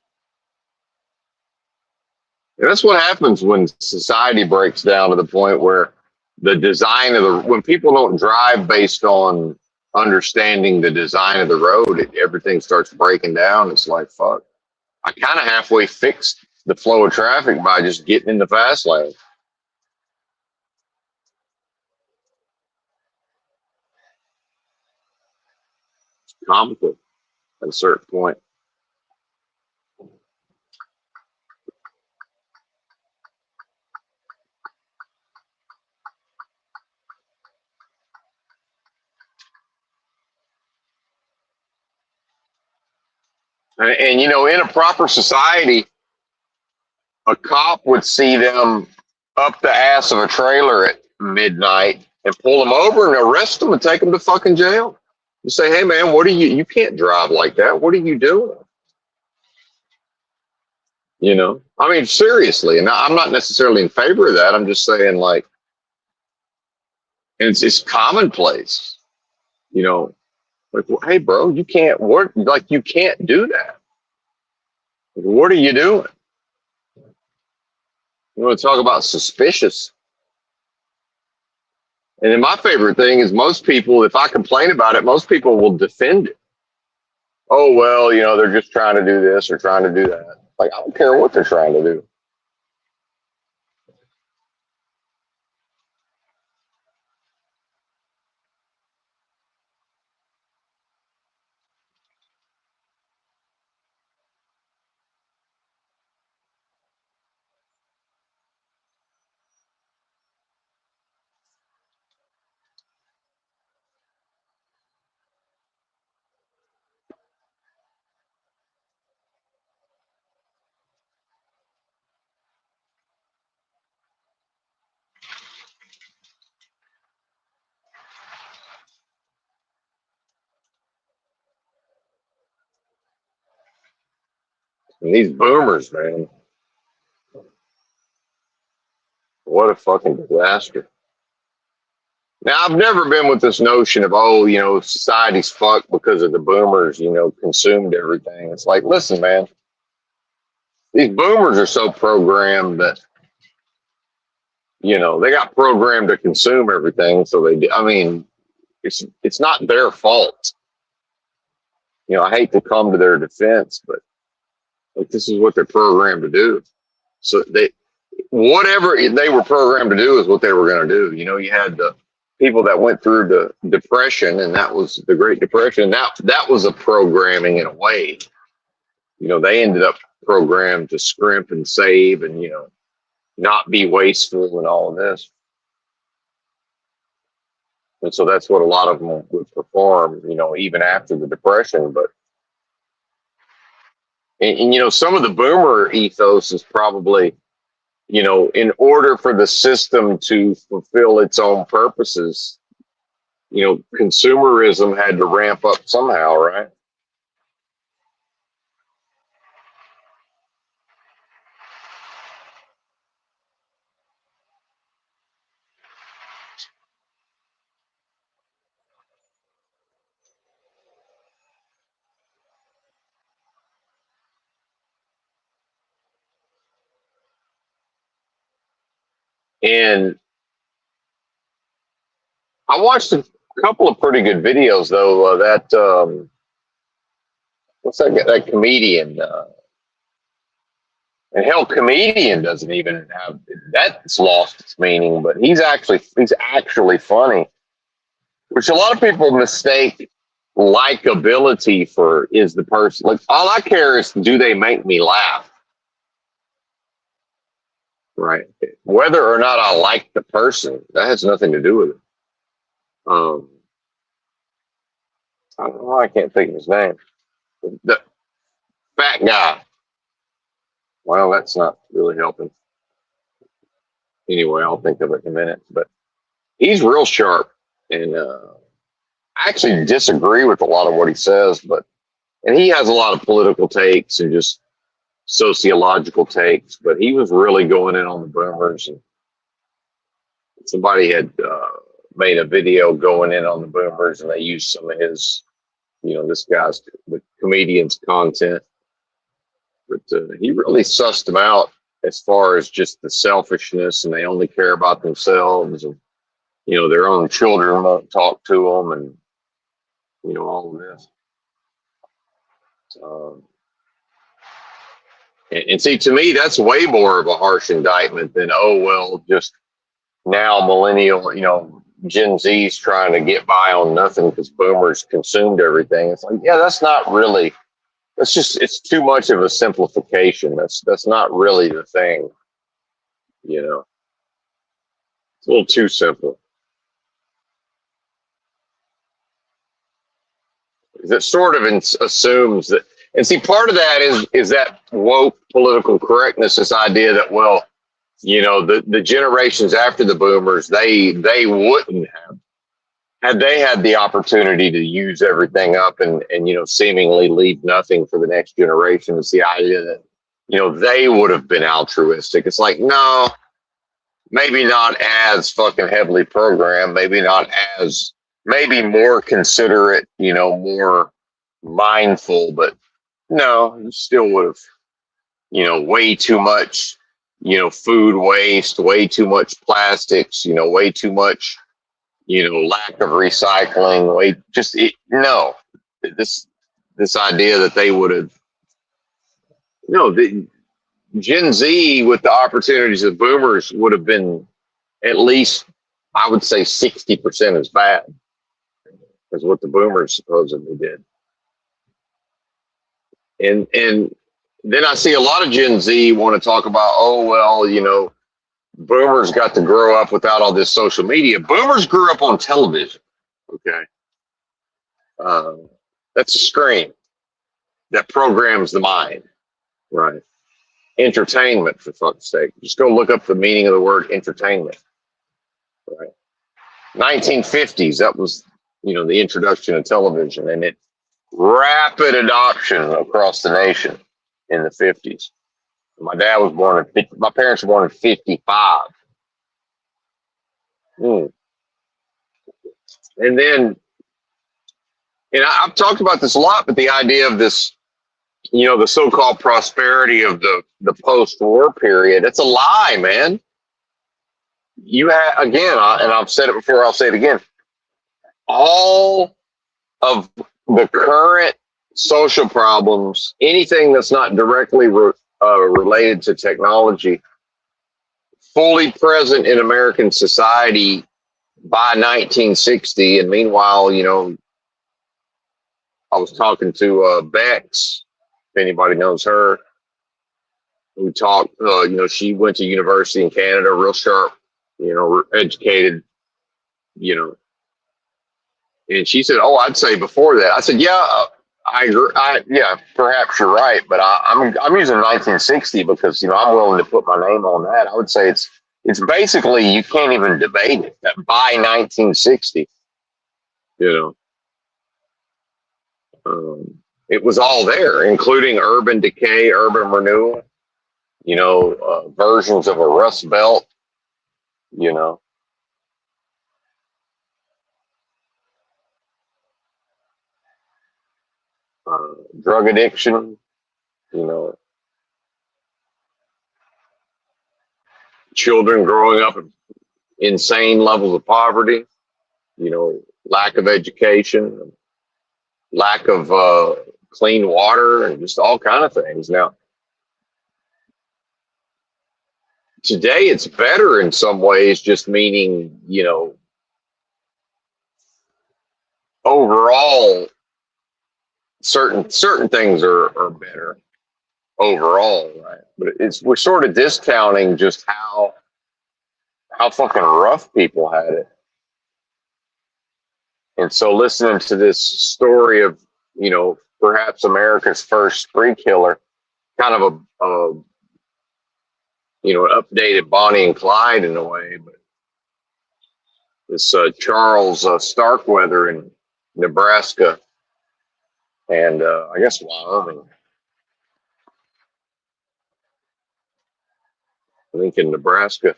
And that's what happens when society breaks down to the point where the design of when people don't drive based on understanding the design of the road, everything starts breaking down. It's like, fuck. I kind of halfway fixed the flow of traffic by just getting in the fast lane. It's comical at a certain point. And, you know, in a proper society, a cop would see them up the ass of a trailer at midnight and pull them over and arrest them and take them to fucking jail. You say, hey man, what are you can't drive like that. What are you doing? You know, I mean, seriously. And I'm not necessarily in favor of that. I'm just saying, like, and it's commonplace, you know, like, well, hey bro, you can't work, like, you can't do that. What are you doing? You want to talk about suspicious? And then my favorite thing is most people, if I complain about it, most people will defend it. Oh, well, you know, they're just trying to do this or trying to do that. Like, I don't care what they're trying to do. And these boomers, man, what a fucking disaster. Now, I've never been with this notion of, oh, you know, society's fucked because of the boomers, you know, consumed everything. It's like, listen, man, these boomers are so programmed that, you know, they got programmed to consume everything. So they do. I mean, it's not their fault. You know, I hate to come to their defense, but like, this is what they're programmed to do. So whatever they were programmed to do is what they were going to do. You know, you had the people that went through the depression, and that was the Great Depression. That was a programming in a way. You know, they ended up programmed to scrimp and save, and, you know, not be wasteful and all of this. And so that's what a lot of them would perform, you know, even after the depression. But and you know, some of the boomer ethos is probably, you know, in order for the system to fulfill its own purposes, you know, consumerism had to ramp up somehow, right? And I watched a couple of pretty good videos though. What's that comedian? And hell, comedian doesn't even have that's lost its meaning. But he's actually funny, which a lot of people mistake likability for is the person. Like, all I care is, do they make me laugh? right? Whether or not I like the person, that has nothing to do with it. I don't know why I can't think of his name. The fat guy. Well, that's not really helping. Anyway, I'll think of it in a minute. But he's real sharp, and I actually disagree with a lot of what he says, but and he has a lot of political takes and just sociological takes. But he was really going in on the boomers, and somebody had made a video going in on the boomers, and they used some of his, this guy's the comedian's content. But he really sussed them out as far as just the selfishness, and they only care about themselves, and their own children won't talk to them, and all of this. Um, and see, to me, that's way more of a harsh indictment than, oh well, just now millennial, Gen Z's trying to get by on nothing because boomers consumed everything. It's like, yeah, that's not really. It's too much of a simplification. That's not really the thing. It's a little too simple. That sort of assumes that, and see, part of that is that woke political correctness, this idea that, well, the generations after the boomers, they wouldn't have, had they had the opportunity to use everything up and seemingly leave nothing for the next generation. It's the idea that they would have been altruistic. It's like, no, maybe not as fucking heavily programmed, maybe more considerate, more mindful, but no, you still would have, way too much, food waste, way too much plastics, way too much, lack of recycling, no, this idea that they would have, the Gen Z with the opportunities of boomers would have been at least, I would say 60% as bad as what the boomers supposedly did. And then I see a lot of Gen Z want to talk about, oh, well, boomers got to grow up without all this social media. Boomers grew up on television. Okay. That's a screen that programs the mind, right? Entertainment, for fuck's sake. Just go look up the meaning of the word entertainment, right? 1950s, that was, the introduction of television, and it rapid adoption across the nation in the 50s. My dad was born in my parents were born in 55. And then, and I've talked about this a lot, but the idea of this, the so-called prosperity of the post-war period, it's a lie, man. You have, again, and I've said it before, I'll say it again. All of the current social problems, anything that's not directly related to technology, fully present in American society by 1960. And meanwhile, I was talking to Bex, if anybody knows her. We talked, she went to university in Canada, real sharp, educated, and she said, oh, I'd say before that. I said, yeah, I agree. Yeah, perhaps you're right, but I'm using 1960 because I'm willing to put my name on that. I would say it's basically, you can't even debate it, that by 1960, it was all there, including urban decay, urban renewal, versions of a Rust Belt, drug addiction, children growing up in insane levels of poverty, lack of education, lack of clean water, and just all kind of things. Now, today it's better in some ways, just meaning, overall certain things are better. overall, right? But we're sort of discounting just how fucking rough people had it. And so listening to this story of, perhaps America's first spree killer, kind of an updated Bonnie and Clyde in a way, but this Charles Starkweather in Nebraska and I guess Wyoming. I think in Nebraska.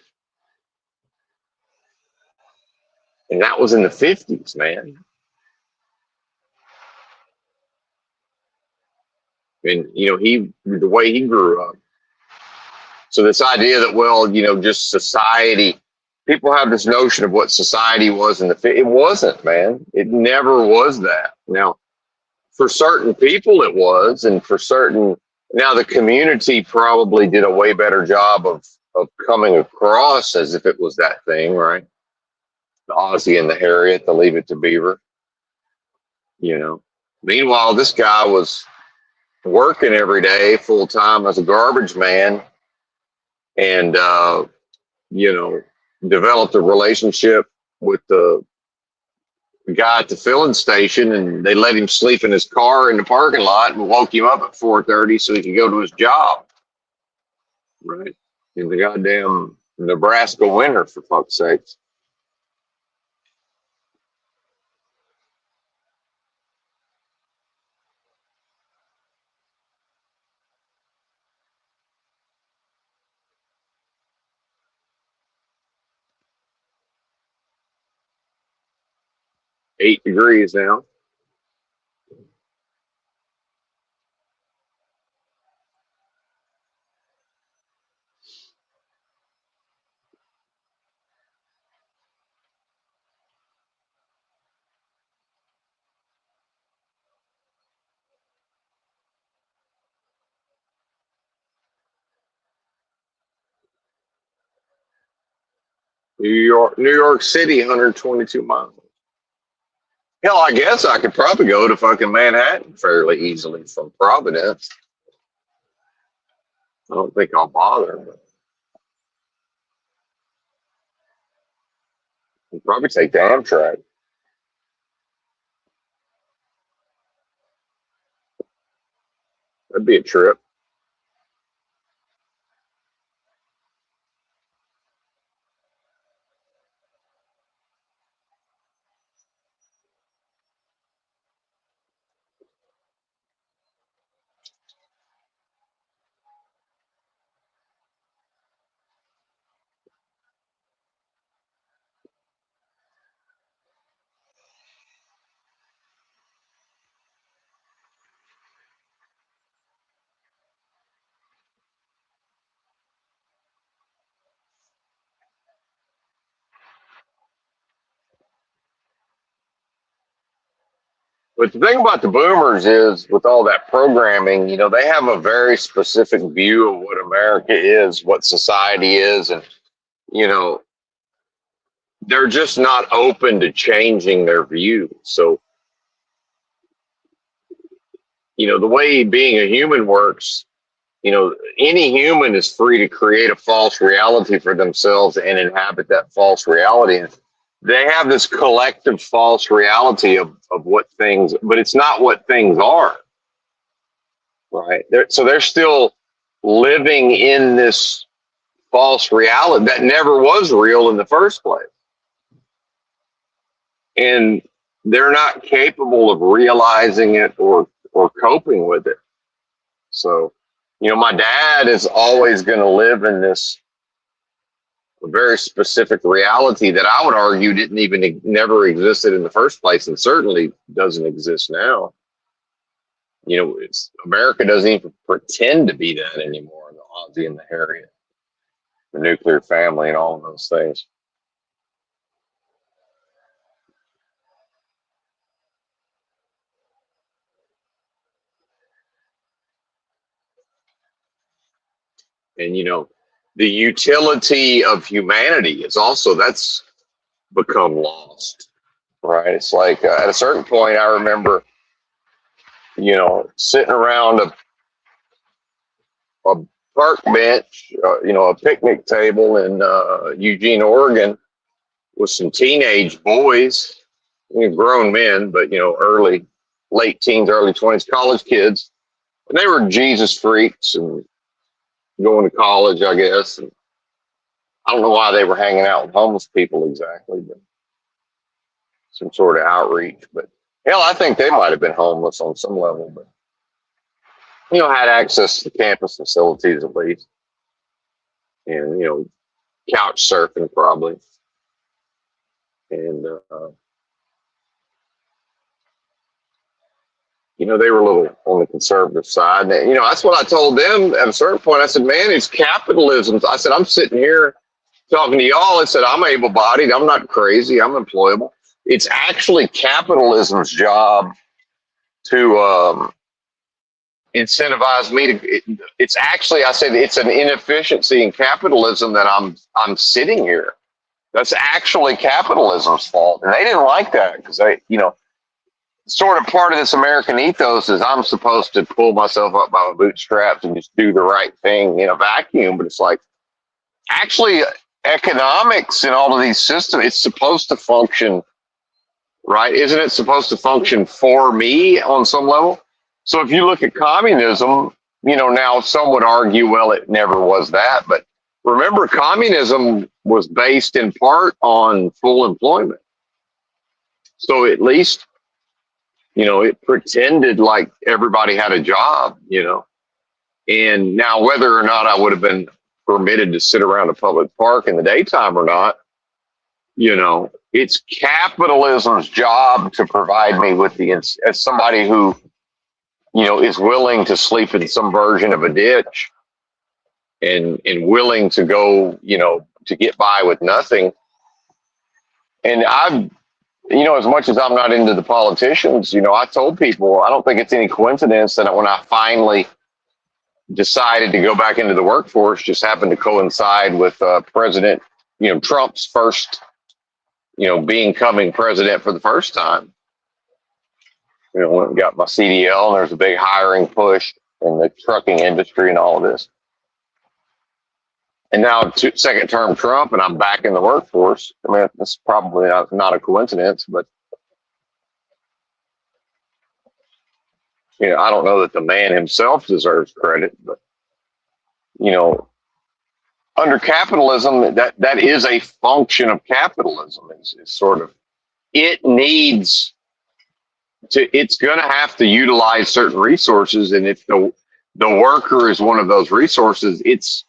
And that was in the 50s, man. And, the way he grew up. So this idea that, well, just society, people have this notion of what society was in the 50s. It wasn't, man. It never was that. Now, for certain people it was, and for certain, now the community probably did a way better job of coming across as if it was that thing, right? The Ozzy and the Harriet, the Leave It to Beaver, Meanwhile, this guy was working every day full time as a garbage man and, developed a relationship with the guy at the filling station, and they let him sleep in his car in the parking lot and woke him up at 4:30 so he could go to his job. Right. In the goddamn Nebraska winter, for fuck's sakes. Eight degrees now. New York City, 122 miles. Hell, I guess I could probably go to fucking Manhattan fairly easily from Providence. I don't think I'll bother, but I'll probably take the Amtrak. That'd be a trip. But the thing about the boomers is, with all that programming, they have a very specific view of what America is, what society is, and, you know, they're just not open to changing their view. So, the way being a human works, any human is free to create a false reality for themselves and inhabit that false reality. And they have this collective false reality of what things, but it's not what things are, right? So they're still living in this false reality that never was real in the first place. And they're not capable of realizing it or coping with it. So, my dad is always going to live in this very specific reality that I would argue didn't even never existed in the first place, and certainly doesn't exist now. America doesn't even pretend to be that anymore. The Ozzy and the Harriet, the nuclear family, and all of those things. And the utility of humanity is also that's become lost, right? It's like at a certain point, I remember, sitting around a park bench, a picnic table in Eugene, Oregon, with some teenage boys, grown men, but late teens, early 20s, college kids, and they were Jesus freaks and going to college, I guess. And I don't know why they were hanging out with homeless people exactly, but some sort of outreach. But hell, I think they might have been homeless on some level, but had access to campus facilities at least, and couch surfing probably, and they were a little on the conservative side. And, that's what I told them at a certain point. I said, man, it's capitalism. I said, I'm sitting here talking to y'all. I said, I'm able-bodied. I'm not crazy. I'm employable. It's actually capitalism's job to incentivize me to. It's actually, I said, it's an inefficiency in capitalism that I'm sitting here. That's actually capitalism's fault. And they didn't like that because sort of part of this American ethos is I'm supposed to pull myself up by my bootstraps and just do the right thing in a vacuum. But it's like, actually, economics and all of these systems, it's supposed to function, right? Isn't it supposed to function for me on some level? So if you look at communism, now some would argue, well, it never was that. But remember, communism was based in part on full employment. So at least, it pretended like everybody had a job, and now whether or not I would have been permitted to sit around a public park in the daytime or not, it's capitalism's job to provide me with as somebody who, is willing to sleep in some version of a ditch and willing to go, to get by with nothing. And I've, as much as I'm not into the politicians, I told people, I don't think it's any coincidence that when I finally decided to go back into the workforce, just happened to coincide with President, Trump's first, becoming president for the first time. Went and got my CDL, and there's a big hiring push in the trucking industry and all of this. And now, second term Trump, and I'm back in the workforce. I mean, that's probably not a coincidence, but I don't know that the man himself deserves credit. But under capitalism, that is a function of capitalism. It's sort of, it needs to. It's going to have to utilize certain resources, and if the worker is one of those resources, it's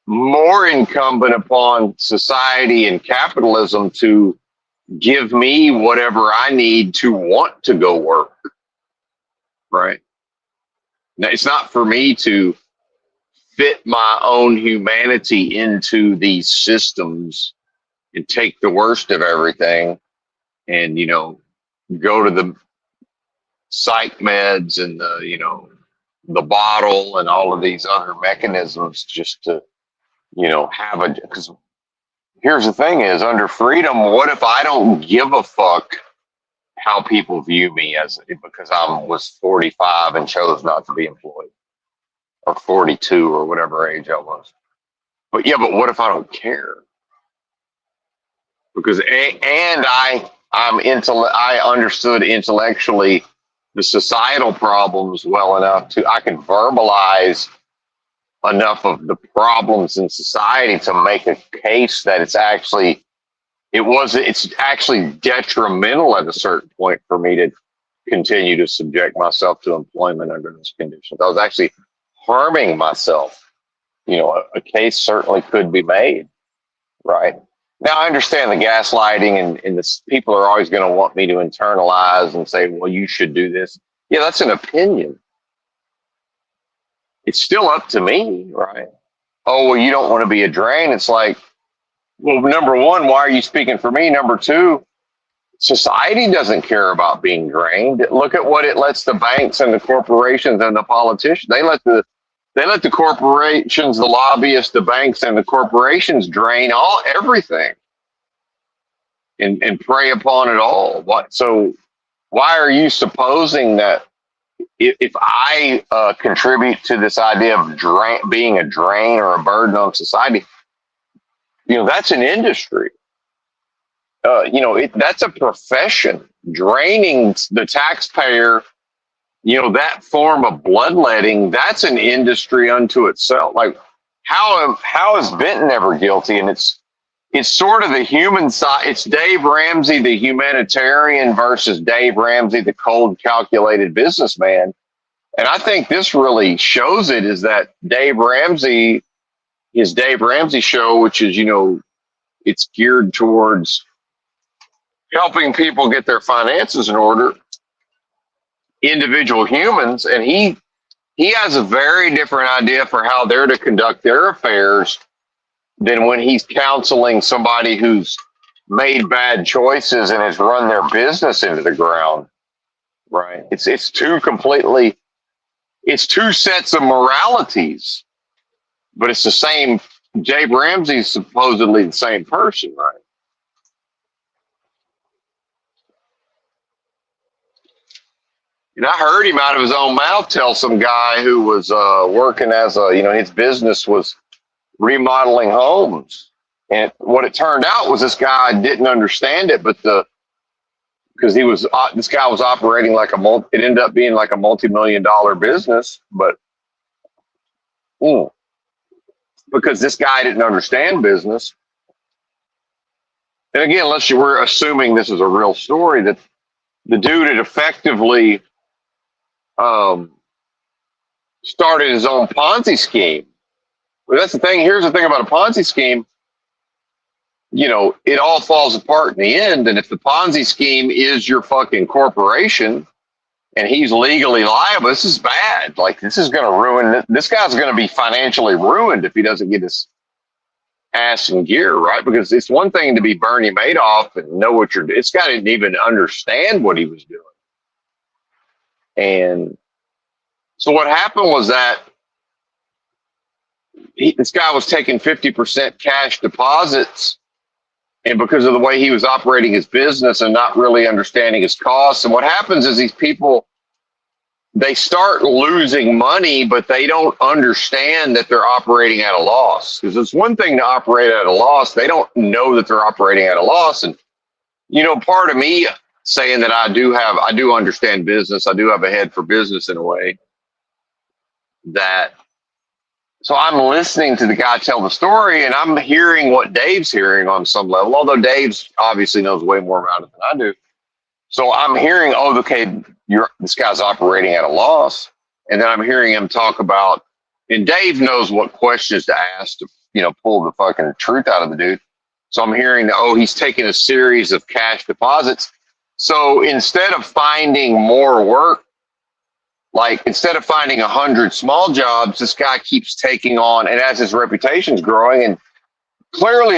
more incumbent upon society and capitalism to give me whatever I need to want to go work. Right. Now, it's not for me to fit my own humanity into these systems and take the worst of everything and, go to the psych meds and the bottle and all of these other mechanisms just to, because here's the thing is, under freedom, what if I don't give a fuck how people view me because I was 45 and chose not to be employed, or 42 or whatever age I was. But what if I don't care? Because I understood intellectually the societal problems well enough I can verbalize enough of the problems in society to make a case that it's actually detrimental at a certain point for me to continue to subject myself to employment under those conditions. I was actually harming myself. A case certainly could be made, right? Now, I understand the gaslighting and the people are always going to want me to internalize and say, well, you should do this. Yeah, that's an opinion. It's still up to me, right? Oh, well, you don't want to be a drain. It's like, well, number one, why are you speaking for me? Number two, society doesn't care about being drained. Look at what it lets the banks and the corporations and the politicians. They let the corporations, the lobbyists, the banks, and the corporations drain everything and prey upon it all. So why are you supposing that if I contribute to this idea of being a drain or a burden on society, that's an industry. That's a profession. Draining the taxpayer, that form of bloodletting, that's an industry unto itself. Like, how is Benton ever guilty? And it's sort of the human side. It's Dave Ramsey, the humanitarian, versus Dave Ramsey, the cold, calculated businessman. And I think this really shows it, is that his Dave Ramsey show, which is, it's geared towards helping people get their finances in order, individual humans. And he has a very different idea for how they're to conduct their affairs than when he's counseling somebody who's made bad choices and has run their business into the ground. Right. It's two sets of moralities, but it's the same. Dave Ramsey's supposedly the same person, right? And I heard him out of his own mouth tell some guy who was working as his business was remodeling homes. And what it turned out was this guy didn't understand it, but because this guy was operating like it ended up being like a multi-million-dollar business, but because this guy didn't understand business. And again, we're assuming this is a real story, that the dude had effectively started his own Ponzi scheme. But that's the thing. Here's the thing about a Ponzi scheme. It all falls apart in the end. And if the Ponzi scheme is your fucking corporation and he's legally liable, this is bad. Like, this is going to ruin, this guy's going to be financially ruined if he doesn't get his ass in gear, right? Because it's one thing to be Bernie Madoff and know what you're doing. It's got to even understand what he was doing. And so what happened was that this guy was taking 50% cash deposits, and because of the way he was operating his business and not really understanding his costs. And what happens is these people, they start losing money, but they don't understand that they're operating at a loss. Because it's one thing to operate at a loss. They don't know that they're operating at a loss. And, part of me saying that I do understand business. I do have a head for business in a way so I'm listening to the guy tell the story, and I'm hearing what Dave's hearing on some level, although Dave's obviously knows way more about it than I do. So I'm hearing, okay, this guy's operating at a loss. And then I'm hearing him talk about, and Dave knows what questions to ask to, pull the fucking truth out of the dude. So I'm hearing that, he's taking a series of cash deposits. So instead of finding more work, like instead of finding 100 small jobs, this guy keeps taking on, and as his reputation's growing, and clearly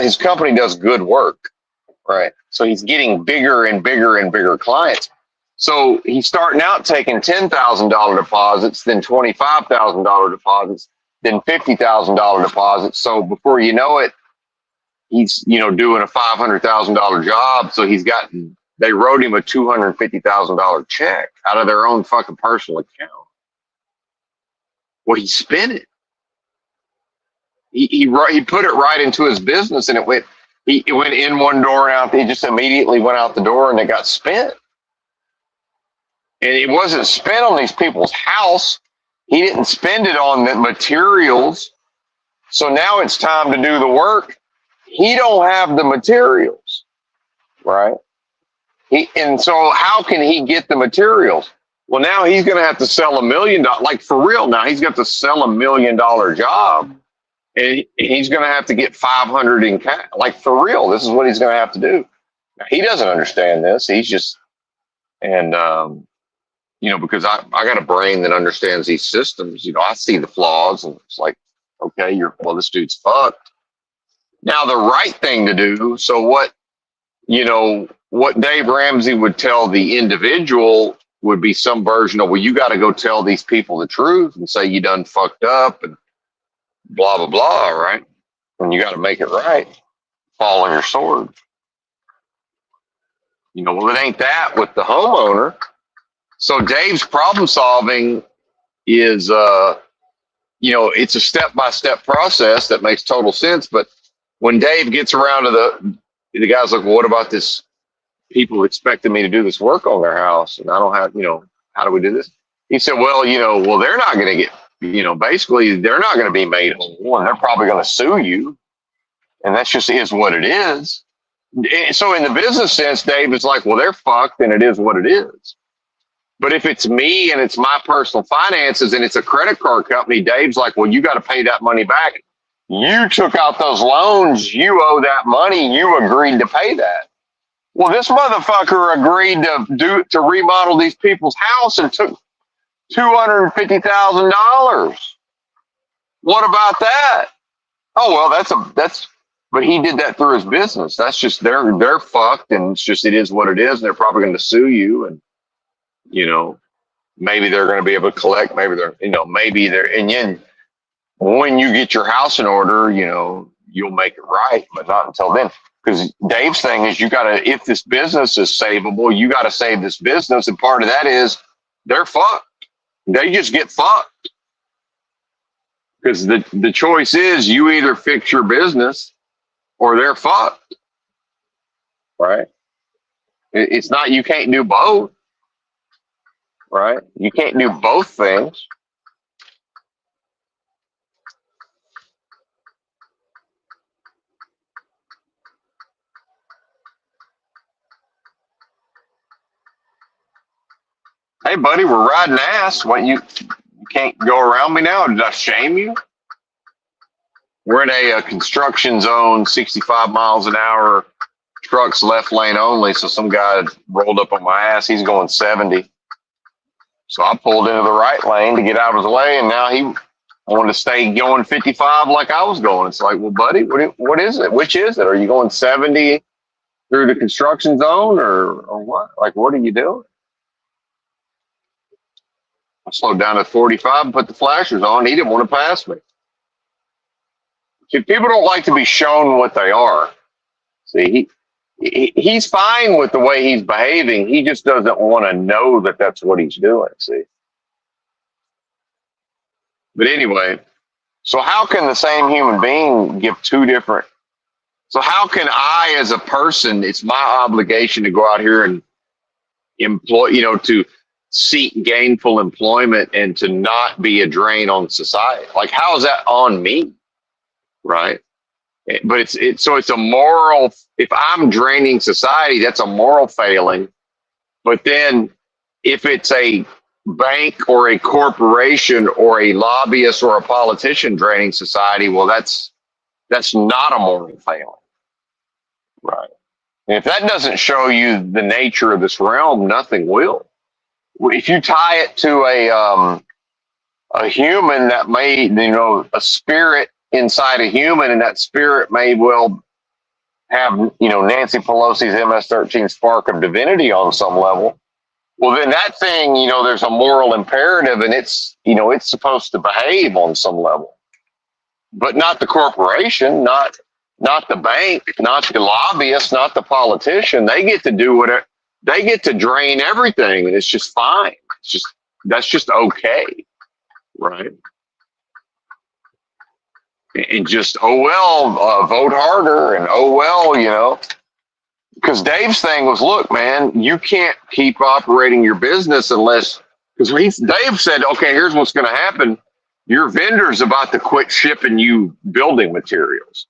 his company does good work, right? So he's getting bigger and bigger and bigger clients. So he's starting out taking $10,000 deposits, then $25,000 deposits, then $50,000 deposits. So before you know it, he's, doing a $500,000 job. So they wrote him a $250,000 check out of their own fucking personal account. Well, he spent it. He put it right into his business, and it went in one door and out. He just immediately went out the door, and it got spent. And it wasn't spent on these people's house. He didn't spend it on the materials. So now it's time to do the work. He don't have the materials, right? And so how can he get the materials? Well, now he's going to have to sell $1 million, like for real. Now he's got to sell $1 million job, and he's going to have to get 500 in cash. Like for real, this is what he's going to have to do. Now, he doesn't understand this. He's just, and because I got a brain that understands these systems. I see the flaws, and it's like, okay, this dude's fucked. Now the right thing to do. So what Dave Ramsey would tell the individual would be some version of, well, you got to go tell these people the truth and say you done fucked up and blah, blah, blah, right? And you got to make it right. Fall on your sword. Well, it ain't that with the homeowner. So Dave's problem solving is, it's a step by step process that makes total sense. But when Dave gets around to the guy's like, well, what about this? People expecting me to do this work on their house, and I don't have, how do we do this? He said, well, they're not going to get, basically they're not going to be made whole, and they're probably going to sue you, and that's just is what it is. So in the business sense, Dave is like, well, they're fucked, and it is what it is. But if it's me and it's my personal finances and it's a credit card company, Dave's like, well, you got to pay that money back. You took out those loans. You owe that money. You agreed to pay that. Well, this motherfucker agreed to remodel these people's house and took $250,000. What about that? Oh, well, but he did that through his business. That's just, they're fucked, and it's just, it is what it is. And they're probably going to sue you, and, maybe they're going to be able to collect. Maybe and then when you get your house in order, you'll make it right, but not until then. Because Dave's thing is, if this business is savable, you got to save this business. And part of that is they're fucked. They just get fucked. Because the choice is, you either fix your business or they're fucked. Right? It's not, you can't do both. Right? You can't do both things. Hey, buddy, we're riding ass. What, you can't go around me now? Did I shame you? We're in a construction zone, 65 miles an hour, trucks left lane only. So some guy rolled up on my ass. He's going 70. So I pulled into the right lane to get out of his way, and now he wanted to stay going 55 like I was going. It's like, well, buddy, what is it? Which is it? Are you going 70 through the construction zone or what? Like, what are you doing? I slowed down to 45 and put the flashers on. He didn't want to pass me. See, people don't like to be shown what they are. See, he's fine with the way he's behaving. He just doesn't want to know that that's what he's doing. See. But anyway, so how can the same human being give two different? So how can I, as a person, it's my obligation to go out here and employ, to seek gainful employment and to not be a drain on society? Like, how is that on me? Right. But it's a moral, if I'm draining society, that's a moral failing. But then if it's a bank or a corporation or a lobbyist or a politician draining society, well, that's not a moral failing. Right. And if that doesn't show you the nature of this realm, nothing will. If you tie it to a human that may, a spirit inside a human, and that spirit may well have, Nancy Pelosi's MS-13 spark of divinity on some level, well, then that thing, there's a moral imperative, and it's supposed to behave on some level, but not the corporation, not the bank, not the lobbyist, not the politician. They get to do whatever. They get to drain everything, and it's just fine. That's just okay, right? And just, vote harder, and because Dave's thing was, look, man, you can't keep operating your business unless, because Dave said, okay, here's what's going to happen. Your vendor's about to quit shipping you building materials,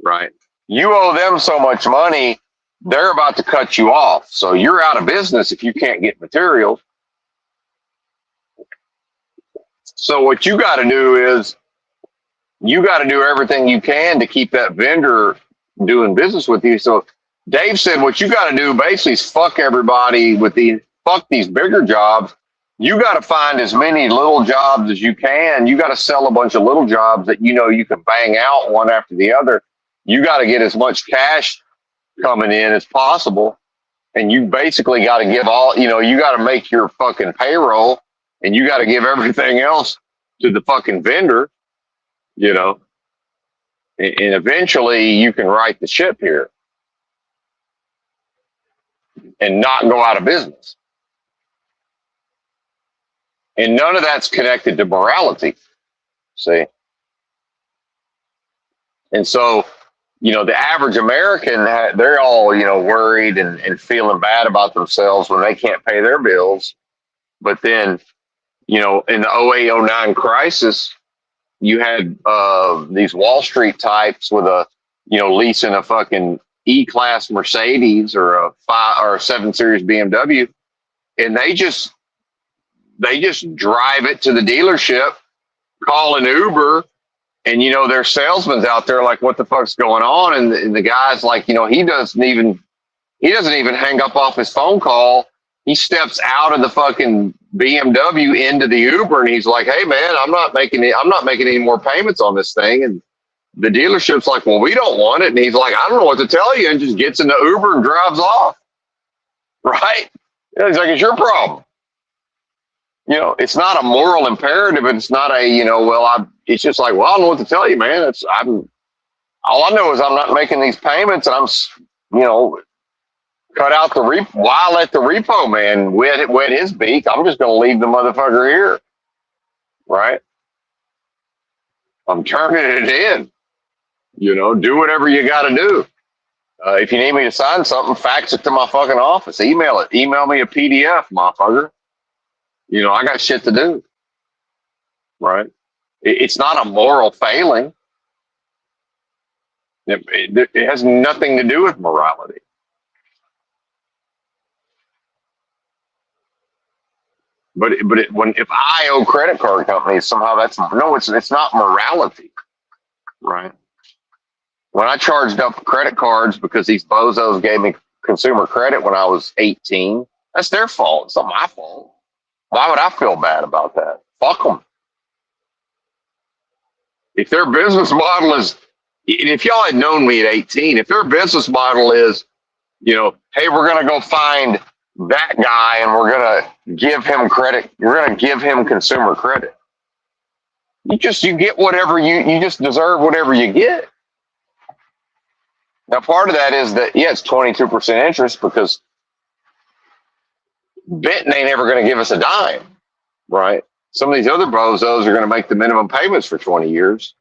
right? You owe them so much money, they're about to cut you off. So you're out of business if you can't get materials. So what you got to do is, you got to do everything you can to keep that vendor doing business with you. So Dave said, what you got to do basically is fuck everybody fuck these bigger jobs. You got to find as many little jobs as you can. You got to sell a bunch of little jobs that you can bang out one after the other. You got to get as much cash coming in as possible. And you basically got to give you got to make your fucking payroll, and you got to give everything else to the fucking vendor. And eventually you can right the ship here and not go out of business. And none of that's connected to morality. See? And so, the average American, they're all, worried and feeling bad about themselves when they can't pay their bills. But then, in the 08, 09 crisis, you had these Wall Street types with leasing a fucking E-Class Mercedes or a 7 Series BMW, and they just drive it to the dealership, call an Uber, and their salesman's out there like, what the fuck's going on? And the guy's like, he doesn't even hang up off his phone call. He steps out of the fucking BMW into the Uber, and he's like, hey man, I'm not making any more payments on this thing. And the dealership's like, well, we don't want it. And he's like, I don't know what to tell you, and just gets in the Uber and drives off. Right? He's like, it's your problem. It's not a moral imperative. It's not it's just like, well, I don't know what to tell you, man. All I know is I'm not making these payments, and I'm, cut out the repo. Why let the repo man wet his beak? I'm just going to leave the motherfucker here. Right? I'm turning it in. Do whatever you got to do. If you need me to sign something, fax it to my fucking office. Email it. Email me a PDF, motherfucker. I got shit to do. Right? It's not a moral failing. It has nothing to do with morality. But if I owe credit card companies, somehow it's not morality. Right? When I charged up credit cards because these bozos gave me consumer credit when I was 18, that's their fault. It's not my fault. Why would I feel bad about that? Fuck them. If their business model is, and if y'all had known me at 18, if their business model is, hey, we're going to go find that guy and we're going to give him credit, we're going to give him consumer credit. You get whatever you just deserve whatever you get. Now, part of that is that, it's 22% interest because Benton ain't ever going to give us a dime, right? Some of these other bozos are going to make the minimum payments for 20 years.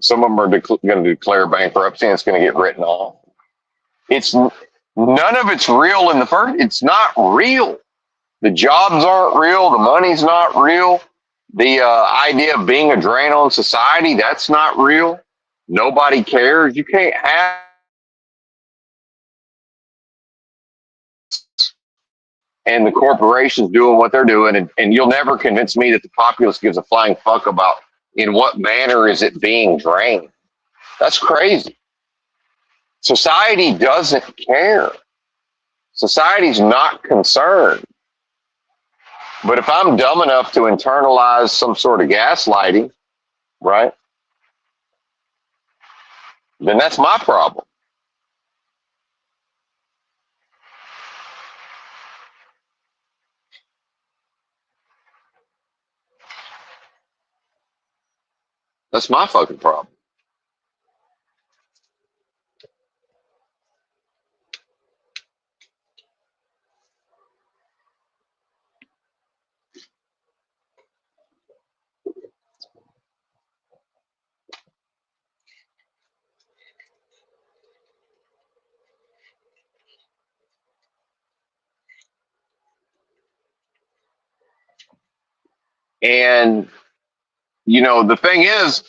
Some of them are going to declare bankruptcy and it's going to get written off. None of it's real in the first. It's not real. The jobs aren't real. The money's not real. The idea of being a drain on society, that's not real. Nobody cares. You can't have and the corporations doing what they're doing, and you'll never convince me that the populace gives a flying fuck about in what manner is it being drained. That's crazy. Society doesn't care. Society's not concerned. But if I'm dumb enough to internalize some sort of gaslighting, right, then that's my problem. That's my fucking problem. And, the thing is,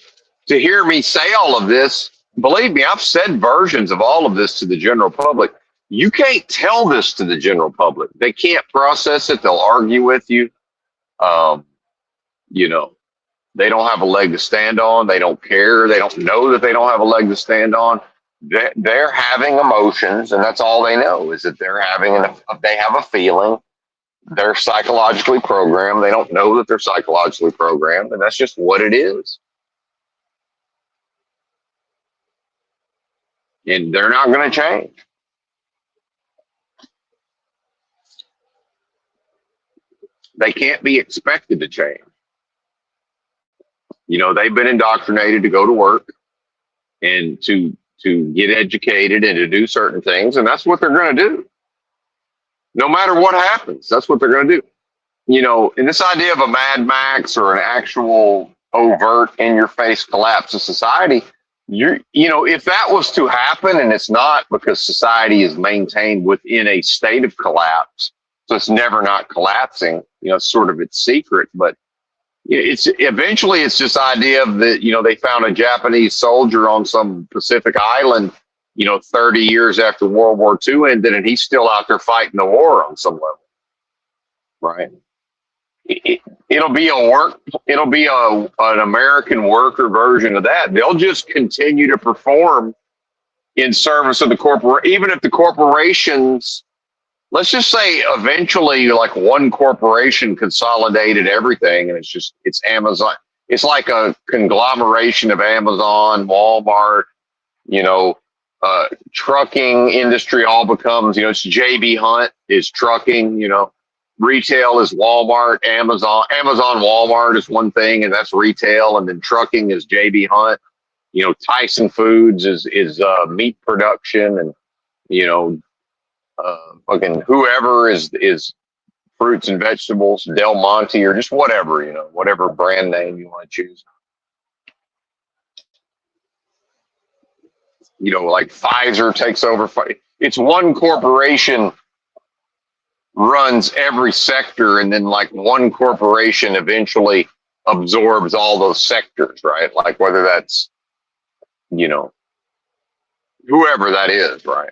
to hear me say all of this, believe me, I've said versions of all of this to the general public. You can't tell this to the general public. They can't process it. They'll argue with you. They don't have a leg to stand on. They don't care. They don't know that they don't have a leg to stand on. They're having emotions, and that's all they know is that they have a feeling. They're psychologically programmed. They don't know that they're psychologically programmed, and that's just what it is. And they're not going to change. They can't be expected to change. They've been indoctrinated to go to work and to get educated and to do certain things, and that's what they're going to do. No matter what happens, that's what they're going to do. in this idea of a Mad Max or an actual overt in your face collapse of society, if that was to happen, and it's not, because society is maintained within a state of collapse, so it's never not collapsing, sort of its secret. But it's eventually it's this idea of that, they found a Japanese soldier on some Pacific island, 30 years after World War II ended, and he's still out there fighting the war on some level, right? it, it'll be a work it'll be an American worker version of that. They'll just continue to perform in service of the corporate, even if the corporations, let's just say eventually like one corporation consolidated everything, and it's Amazon. It's like a conglomeration of Amazon, Walmart, you know, trucking industry all becomes, it's JB Hunt is trucking, retail is Walmart, Amazon, Walmart is one thing, and that's retail, and then trucking is JB Hunt. Tyson Foods is meat production, and fucking whoever is fruits and vegetables, Del Monte, or just whatever, whatever brand name you want to choose. Like Pfizer takes over. It's one corporation runs every sector, and then like one corporation eventually absorbs all those sectors, right? Like whether that's, whoever that is, right?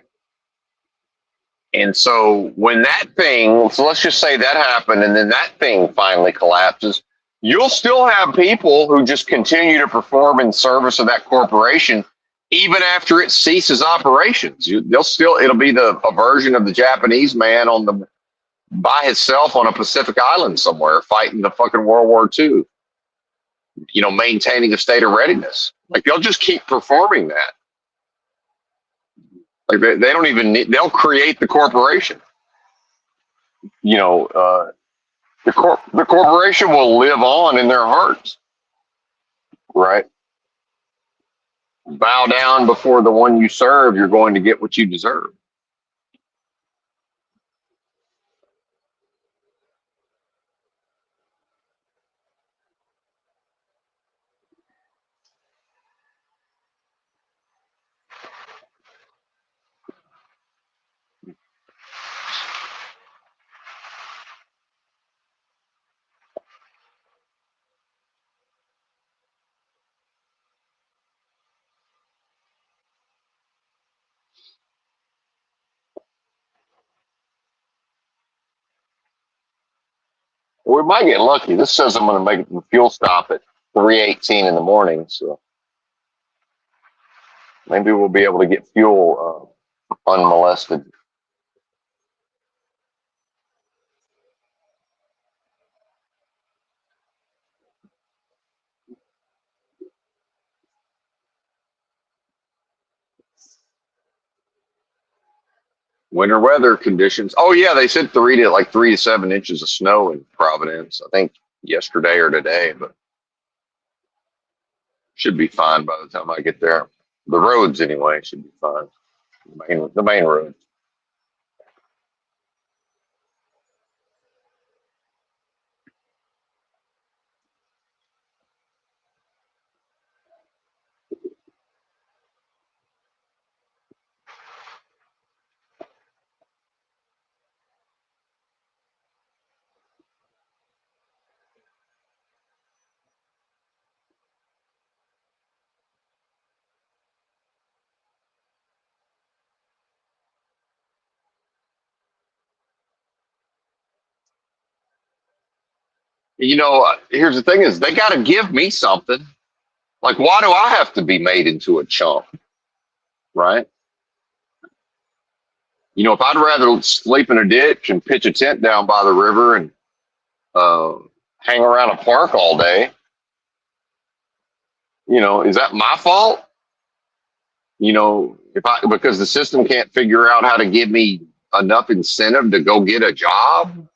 And so when that thing, so let's just say that happened, and then that thing finally collapses, you'll still have people who just continue to perform in service of that corporation even after it ceases operations. It'll be a version of the Japanese man by himself on a Pacific island somewhere fighting the fucking World War II, maintaining a state of readiness. Like they'll just keep performing that. Like they don't even they'll create the corporation. The corporation will live on in their hearts, right? Bow down before the one you serve, you're going to get what you deserve. We might get lucky. This says I'm going to make it to the fuel stop at 3:18 in the morning, so maybe we'll be able to get fuel unmolested. Winter weather conditions. Oh yeah, they said 3 to 7 inches of snow in Providence. I think yesterday or today, but should be fine by the time I get there. The roads anyway should be fine. The main road. Here's the thing: is they got to give me something. Like, why do I have to be made into a chump, right? If I'd rather sleep in a ditch and pitch a tent down by the river and uh, hang around a park all day, is that my fault? If because the system can't figure out how to give me enough incentive to go get a job,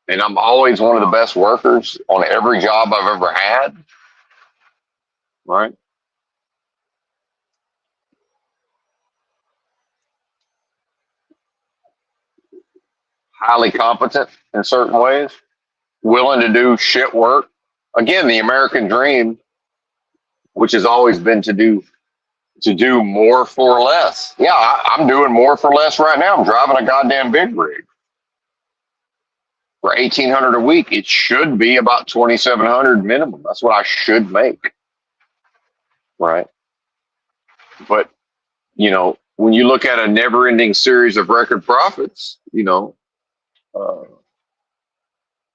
and I'm always one of the best workers on every job I've ever had, right? highly competent in certain ways, willing to do shit work. Again, the American dream, which has always been to do more for less. Yeah, I'm doing more for less right now. I'm driving a goddamn big rig for 1,800 a week. It should be about 2,700 minimum. That's what I should make, right? But when you look at a never-ending series of record profits, uh,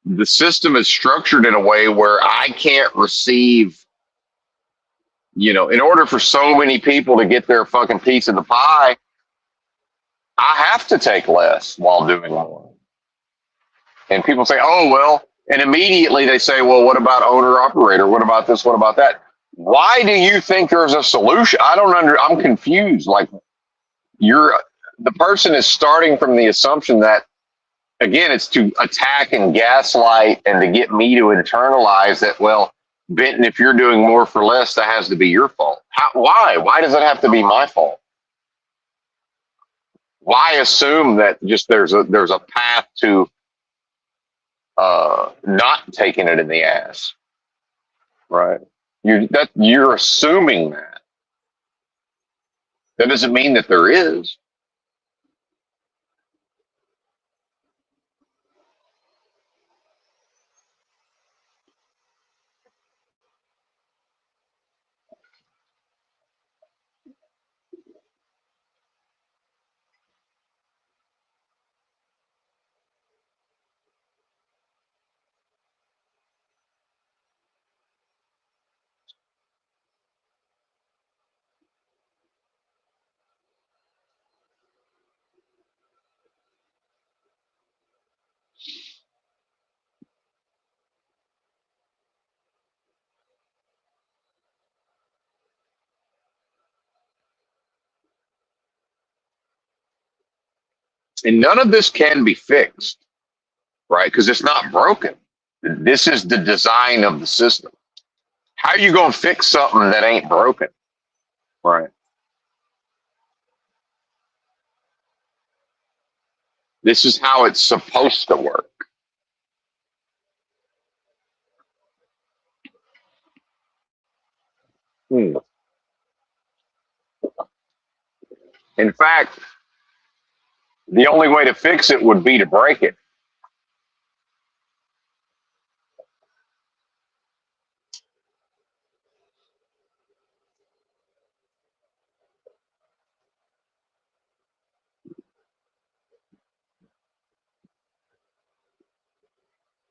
the system is structured in a way where I can't receive. In order for so many people to get their fucking piece of the pie, I have to take less while doing more. And people say, oh, well, and immediately they say, well, what about owner operator? What about this? What about that? Why do you think there's a solution? I'm confused. Like the person is starting from the assumption that, again, it's to attack and gaslight and to get me to internalize that, well, Benton, if you're doing more for less, that has to be your fault. Why? Why does it have to be my fault? Why assume that just there's a path to not taking it in the ass, right? You're assuming that. That doesn't mean that there is. And none of this can be fixed, right? Because it's not broken. This is the design of the system. How are you going to fix something that ain't broken, right? This is how it's supposed to work. Hmm. In fact, the only way to fix it would be to break it.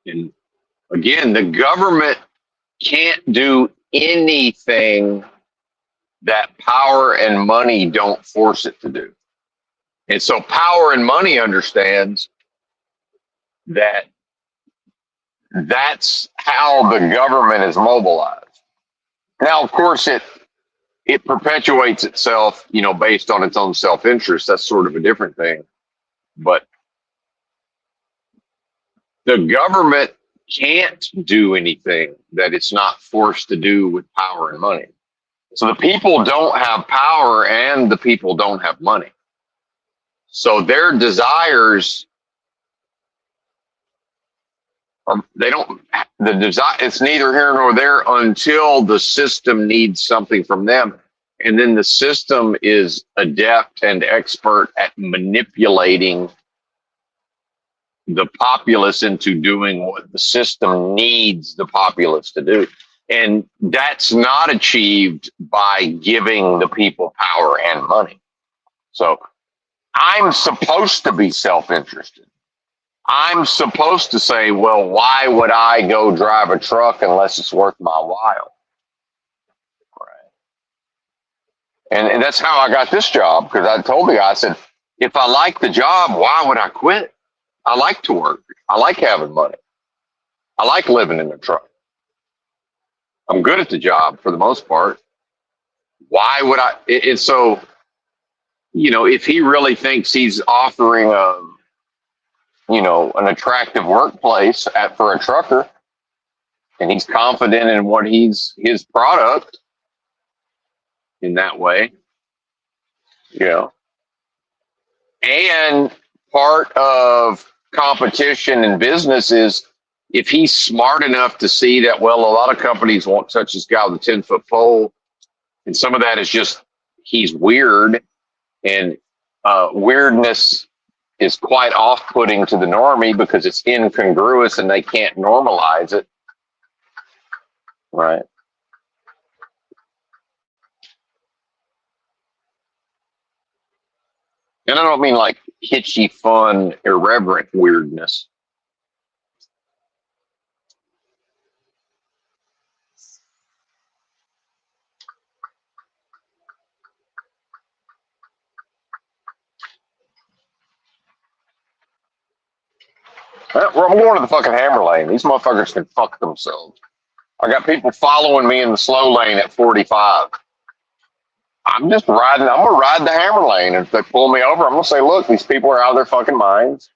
And again, the government can't do anything that power and money don't force it to do. And so power and money understands that that's how the government is mobilized. Now, of course, it perpetuates itself, based on its own self-interest. That's sort of a different thing. But the government can't do anything that it's not forced to do with power and money. So the people don't have power and the people don't have money. So their desires they don't, the desire, it's neither here nor there until the system needs something from them. And then the system is adept and expert at manipulating the populace into doing what the system needs the populace to do. And that's not achieved by giving the people power and money. So I'm supposed to be self-interested. I'm supposed to say, well, why would I go drive a truck unless it's worth my while? Right. And that's how I got this job, because I told the guy, I said, if I like the job, why would I quit? I like to work. I like having money. I like living in a truck. I'm good at the job for the most part. Why would I? It's so, if he really thinks he's offering an attractive workplace for a trucker, and he's confident in what his product in that way, and part of competition in business is if he's smart enough to see that, well, a lot of companies won't touch this guy with a 10-foot pole. And some of that is just he's weird, and weirdness is quite off-putting to the normie because it's incongruous and they can't normalize it. Right. And I don't mean like kitschy, fun, irreverent weirdness. Well, I'm going to the fucking hammer lane. These motherfuckers can fuck themselves. I got people following me in the slow lane at 45. I'm just riding. I'm gonna ride the hammer lane. If they pull me over, I'm gonna say, "Look, these people are out of their fucking minds.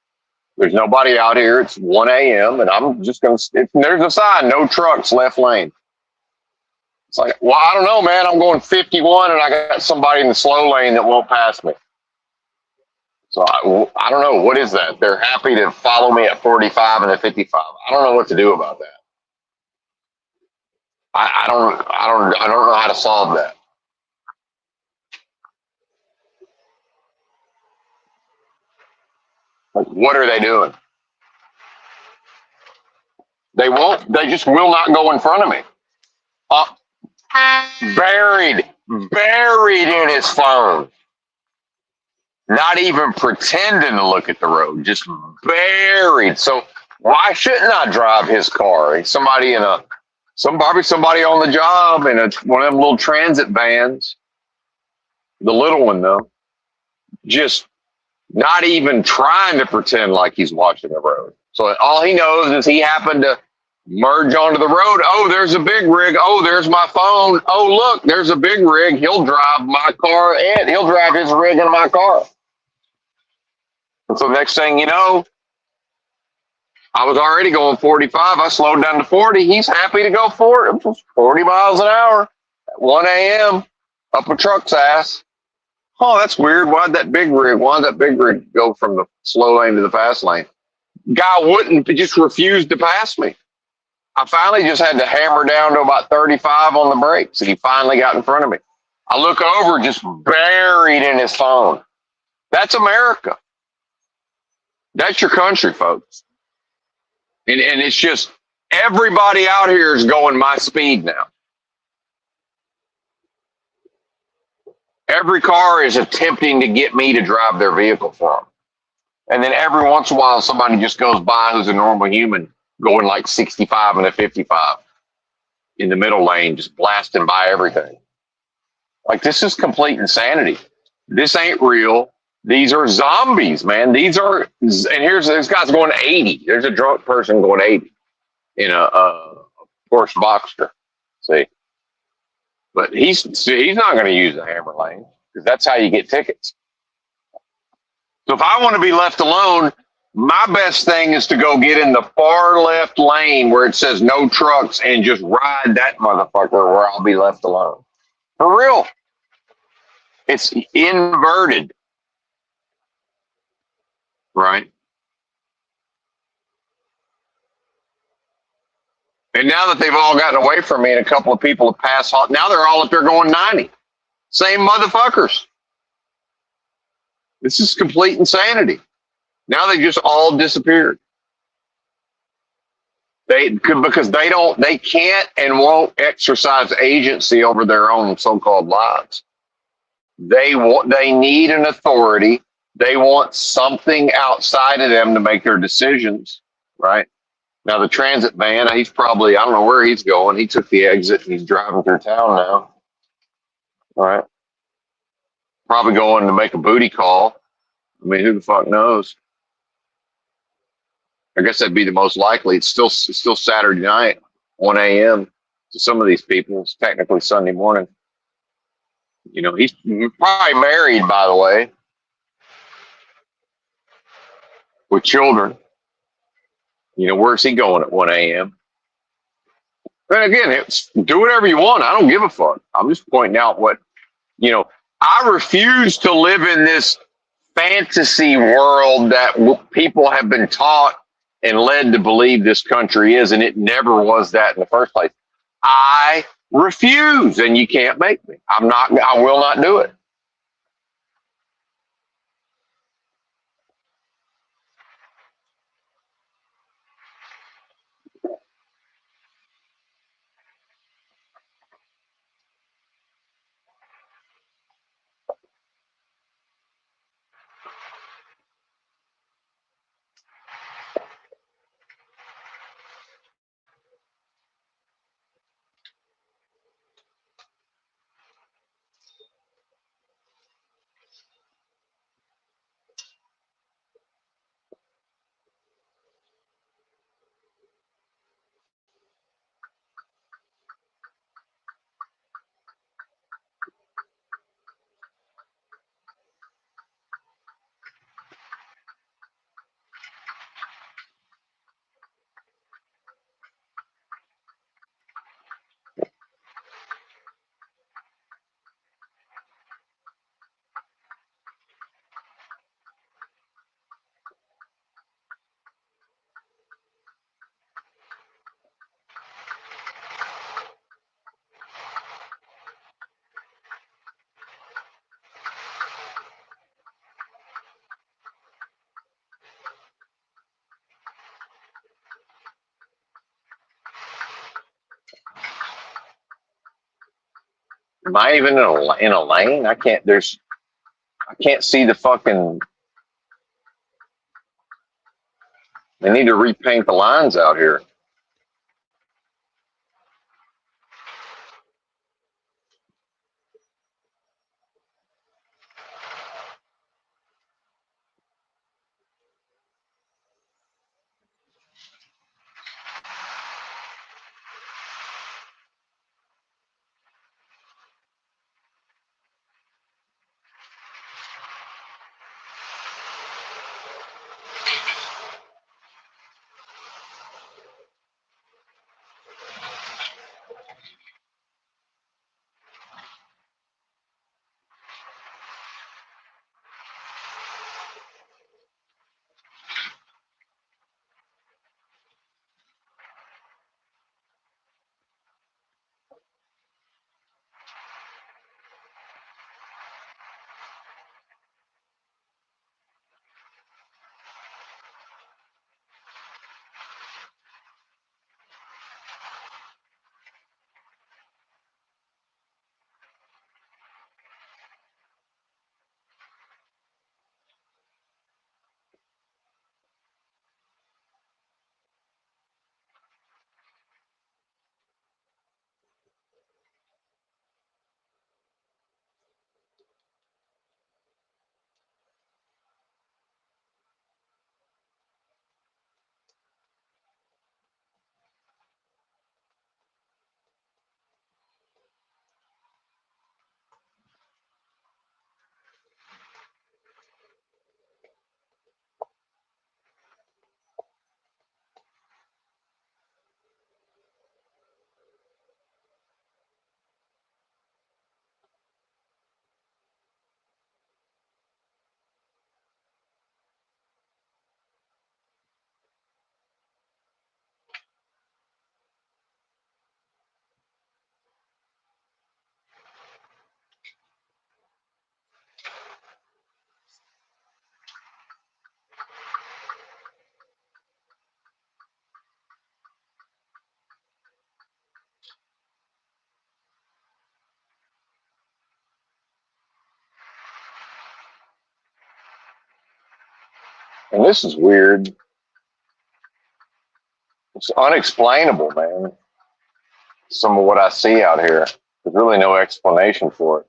There's nobody out here. It's 1 a.m. and I'm just gonna. There's a sign: no trucks, left lane." It's like, well, I don't know, man. I'm going 51, and I got somebody in the slow lane that won't pass me. So I don't know. What is that? They're happy to follow me at 45 and at 55. I don't know what to do about that. I don't know how to solve that. Like, what are they doing? They won't. They just will not go in front of me. Buried in his phone. Not even pretending to look at the road. Just buried. So why shouldn't I drive his car? Somebody on the job in one of them little transit vans. The little one though. Just not even trying to pretend like he's watching the road. So all he knows is he happened to merge onto the road. Oh, there's a big rig. Oh, there's my phone. Oh, look, there's a big rig. He'll drive my car and he'll drive his rig in my car. And so next thing you know, I was already going 45. I slowed down to 40. He's happy to go 40 miles an hour at 1 a.m. up a truck's ass. Oh, that's weird. Why did that big rig go from the slow lane to the fast lane? Guy just refused to pass me. I finally just had to hammer down to about 35 on the brakes, and he finally got in front of me. I look over, just buried in his phone. That's America. That's your country, folks. And it's just everybody out here is going my speed now. Every car is attempting to get me to drive their vehicle for them. And then every once in a while, somebody just goes by who's a normal human going like 65 and a 55 in the middle lane, just blasting by everything. Like, this is complete insanity. This ain't real. These are zombies, man. There's guys going 80. There's a drunk person going 80 in a Porsche Boxster. See? But he's not going to use the hammer lane because that's how you get tickets. So if I want to be left alone, my best thing is to go get in the far left lane where it says no trucks and just ride that motherfucker where I'll be left alone. For real. It's inverted. Right? And now that they've all gotten away from me and a couple of people have passed, now they're all up there going 90. Same motherfuckers. This is complete insanity. Now they just all disappeared. Because they can't and won't exercise agency over their own so-called lives. They need an authority. They want something outside of them to make their decisions, right? Now, the transit van, he's probably, I don't know where he's going. He took the exit and he's driving through town now. All right. Probably going to make a booty call. I mean, who the fuck knows? I guess that'd be the most likely. It's still Saturday night, 1 a.m. to some of these people. It's technically Sunday morning. You know, he's probably married, by the way, with children. You know, where's he going at 1 a.m.? And again, do whatever you want. I don't give a fuck. I'm just pointing out what, I refuse to live in this fantasy world that people have been taught and led to believe this country is, and it never was that in the first place. I refuse, and you can't make me. I'm not. I will not do it. Am I even in a lane? I can't. There's. I can't see the fucking. They need to repaint the lines out here. And this is weird. It's unexplainable, man. Some of what I see out here. There's really no explanation for it.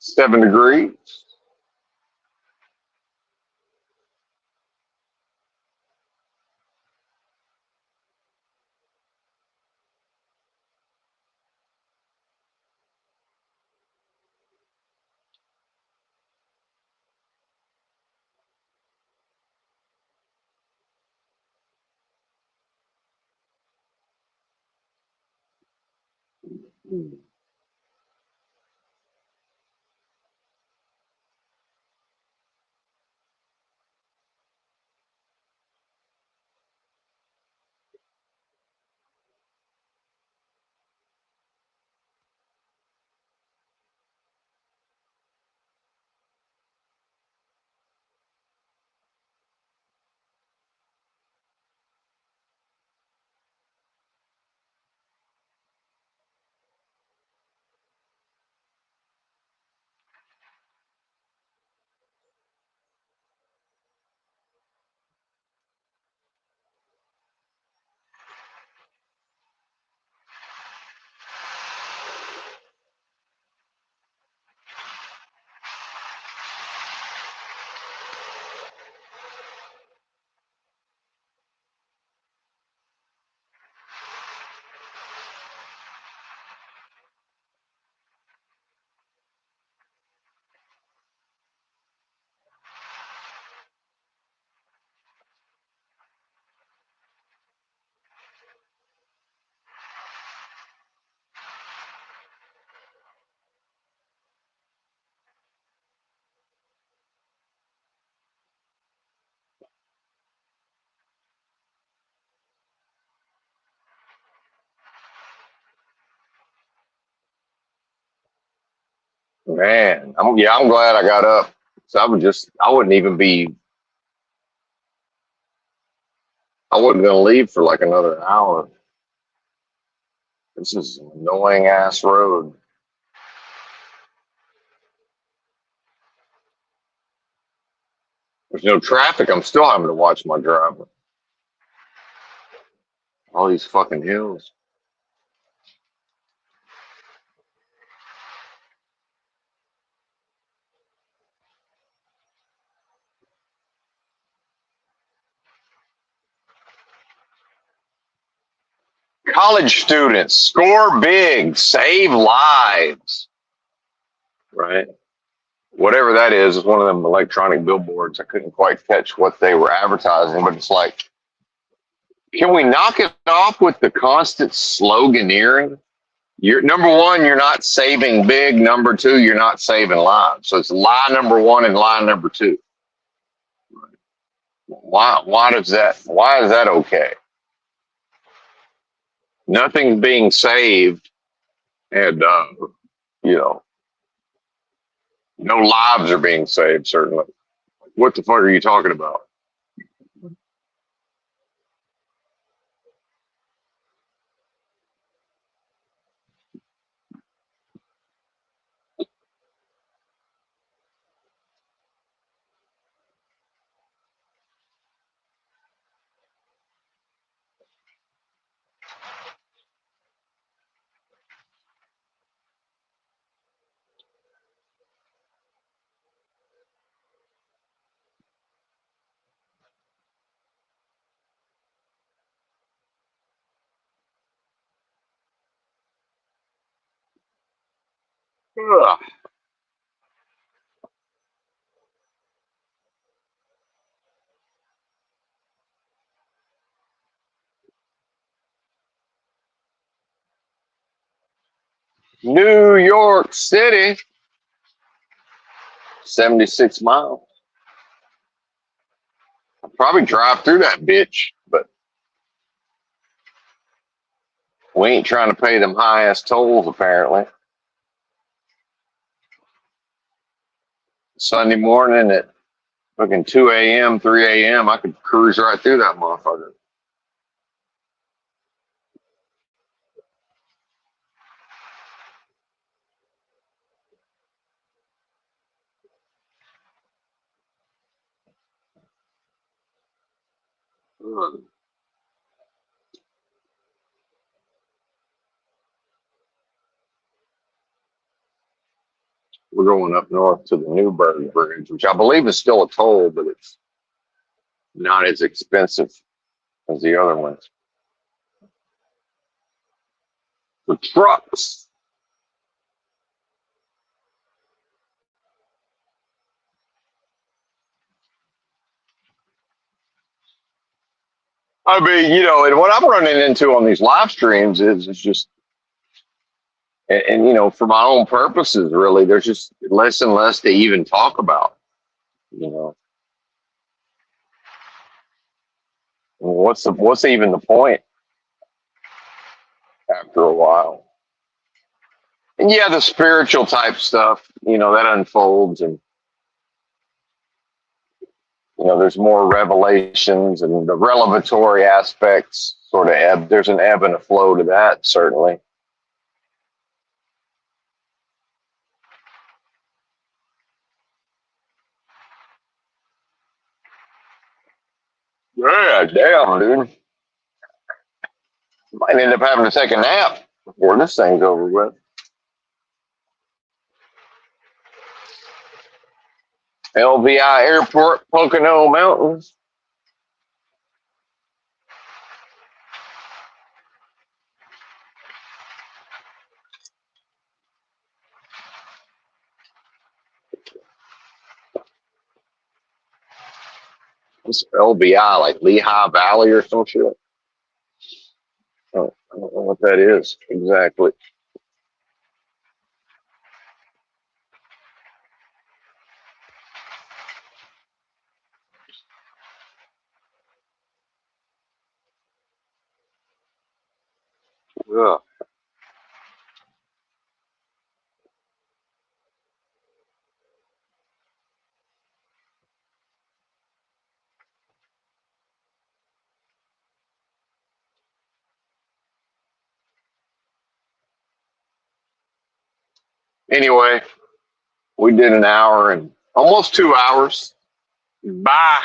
7 degrees. Man, I'm glad I got up. So I wasn't gonna leave for like another hour. This is an annoying ass road. There's no traffic. I'm still having to watch my driver. All these fucking hills. College students score big, save lives. Right? Whatever that is one of them electronic billboards. I couldn't quite catch what they were advertising, but it's like, can we knock it off with the constant sloganeering? You're number one, you're not saving big. Number two, you're not saving lives. So it's lie number one and lie number two. Why is that okay? Nothing's being saved, and you know, no lives are being saved. Certainly. What the fuck are you talking about? Ugh. New York City, 76 miles. I'll probably drive through that bitch, but we ain't trying to pay them high ass tolls apparently. Sunday morning at fucking 2 a.m., 3 a.m., I could cruise right through that motherfucker. We're going up north to the Newburgh Bridge, which I believe is still a toll, but it's not as expensive as the other ones. The trucks. I mean, and what I'm running into on these live streams is it's just, and for my own purposes, really, there's just less and less to even talk about. You know, what's even the point after a while? And yeah, the spiritual type stuff, that unfolds, and there's more revelations, and the revelatory aspects sort of ebb. There's an ebb and a flow to that, certainly. Yeah, damn, dude. Might end up having to take a nap before this thing's over with. LVI Airport, Pocono Mountains. What's LVI, like Lehigh Valley or some shit? Oh, I don't know what that is exactly. Ugh. Anyway, we did an hour and almost 2 hours. Bye.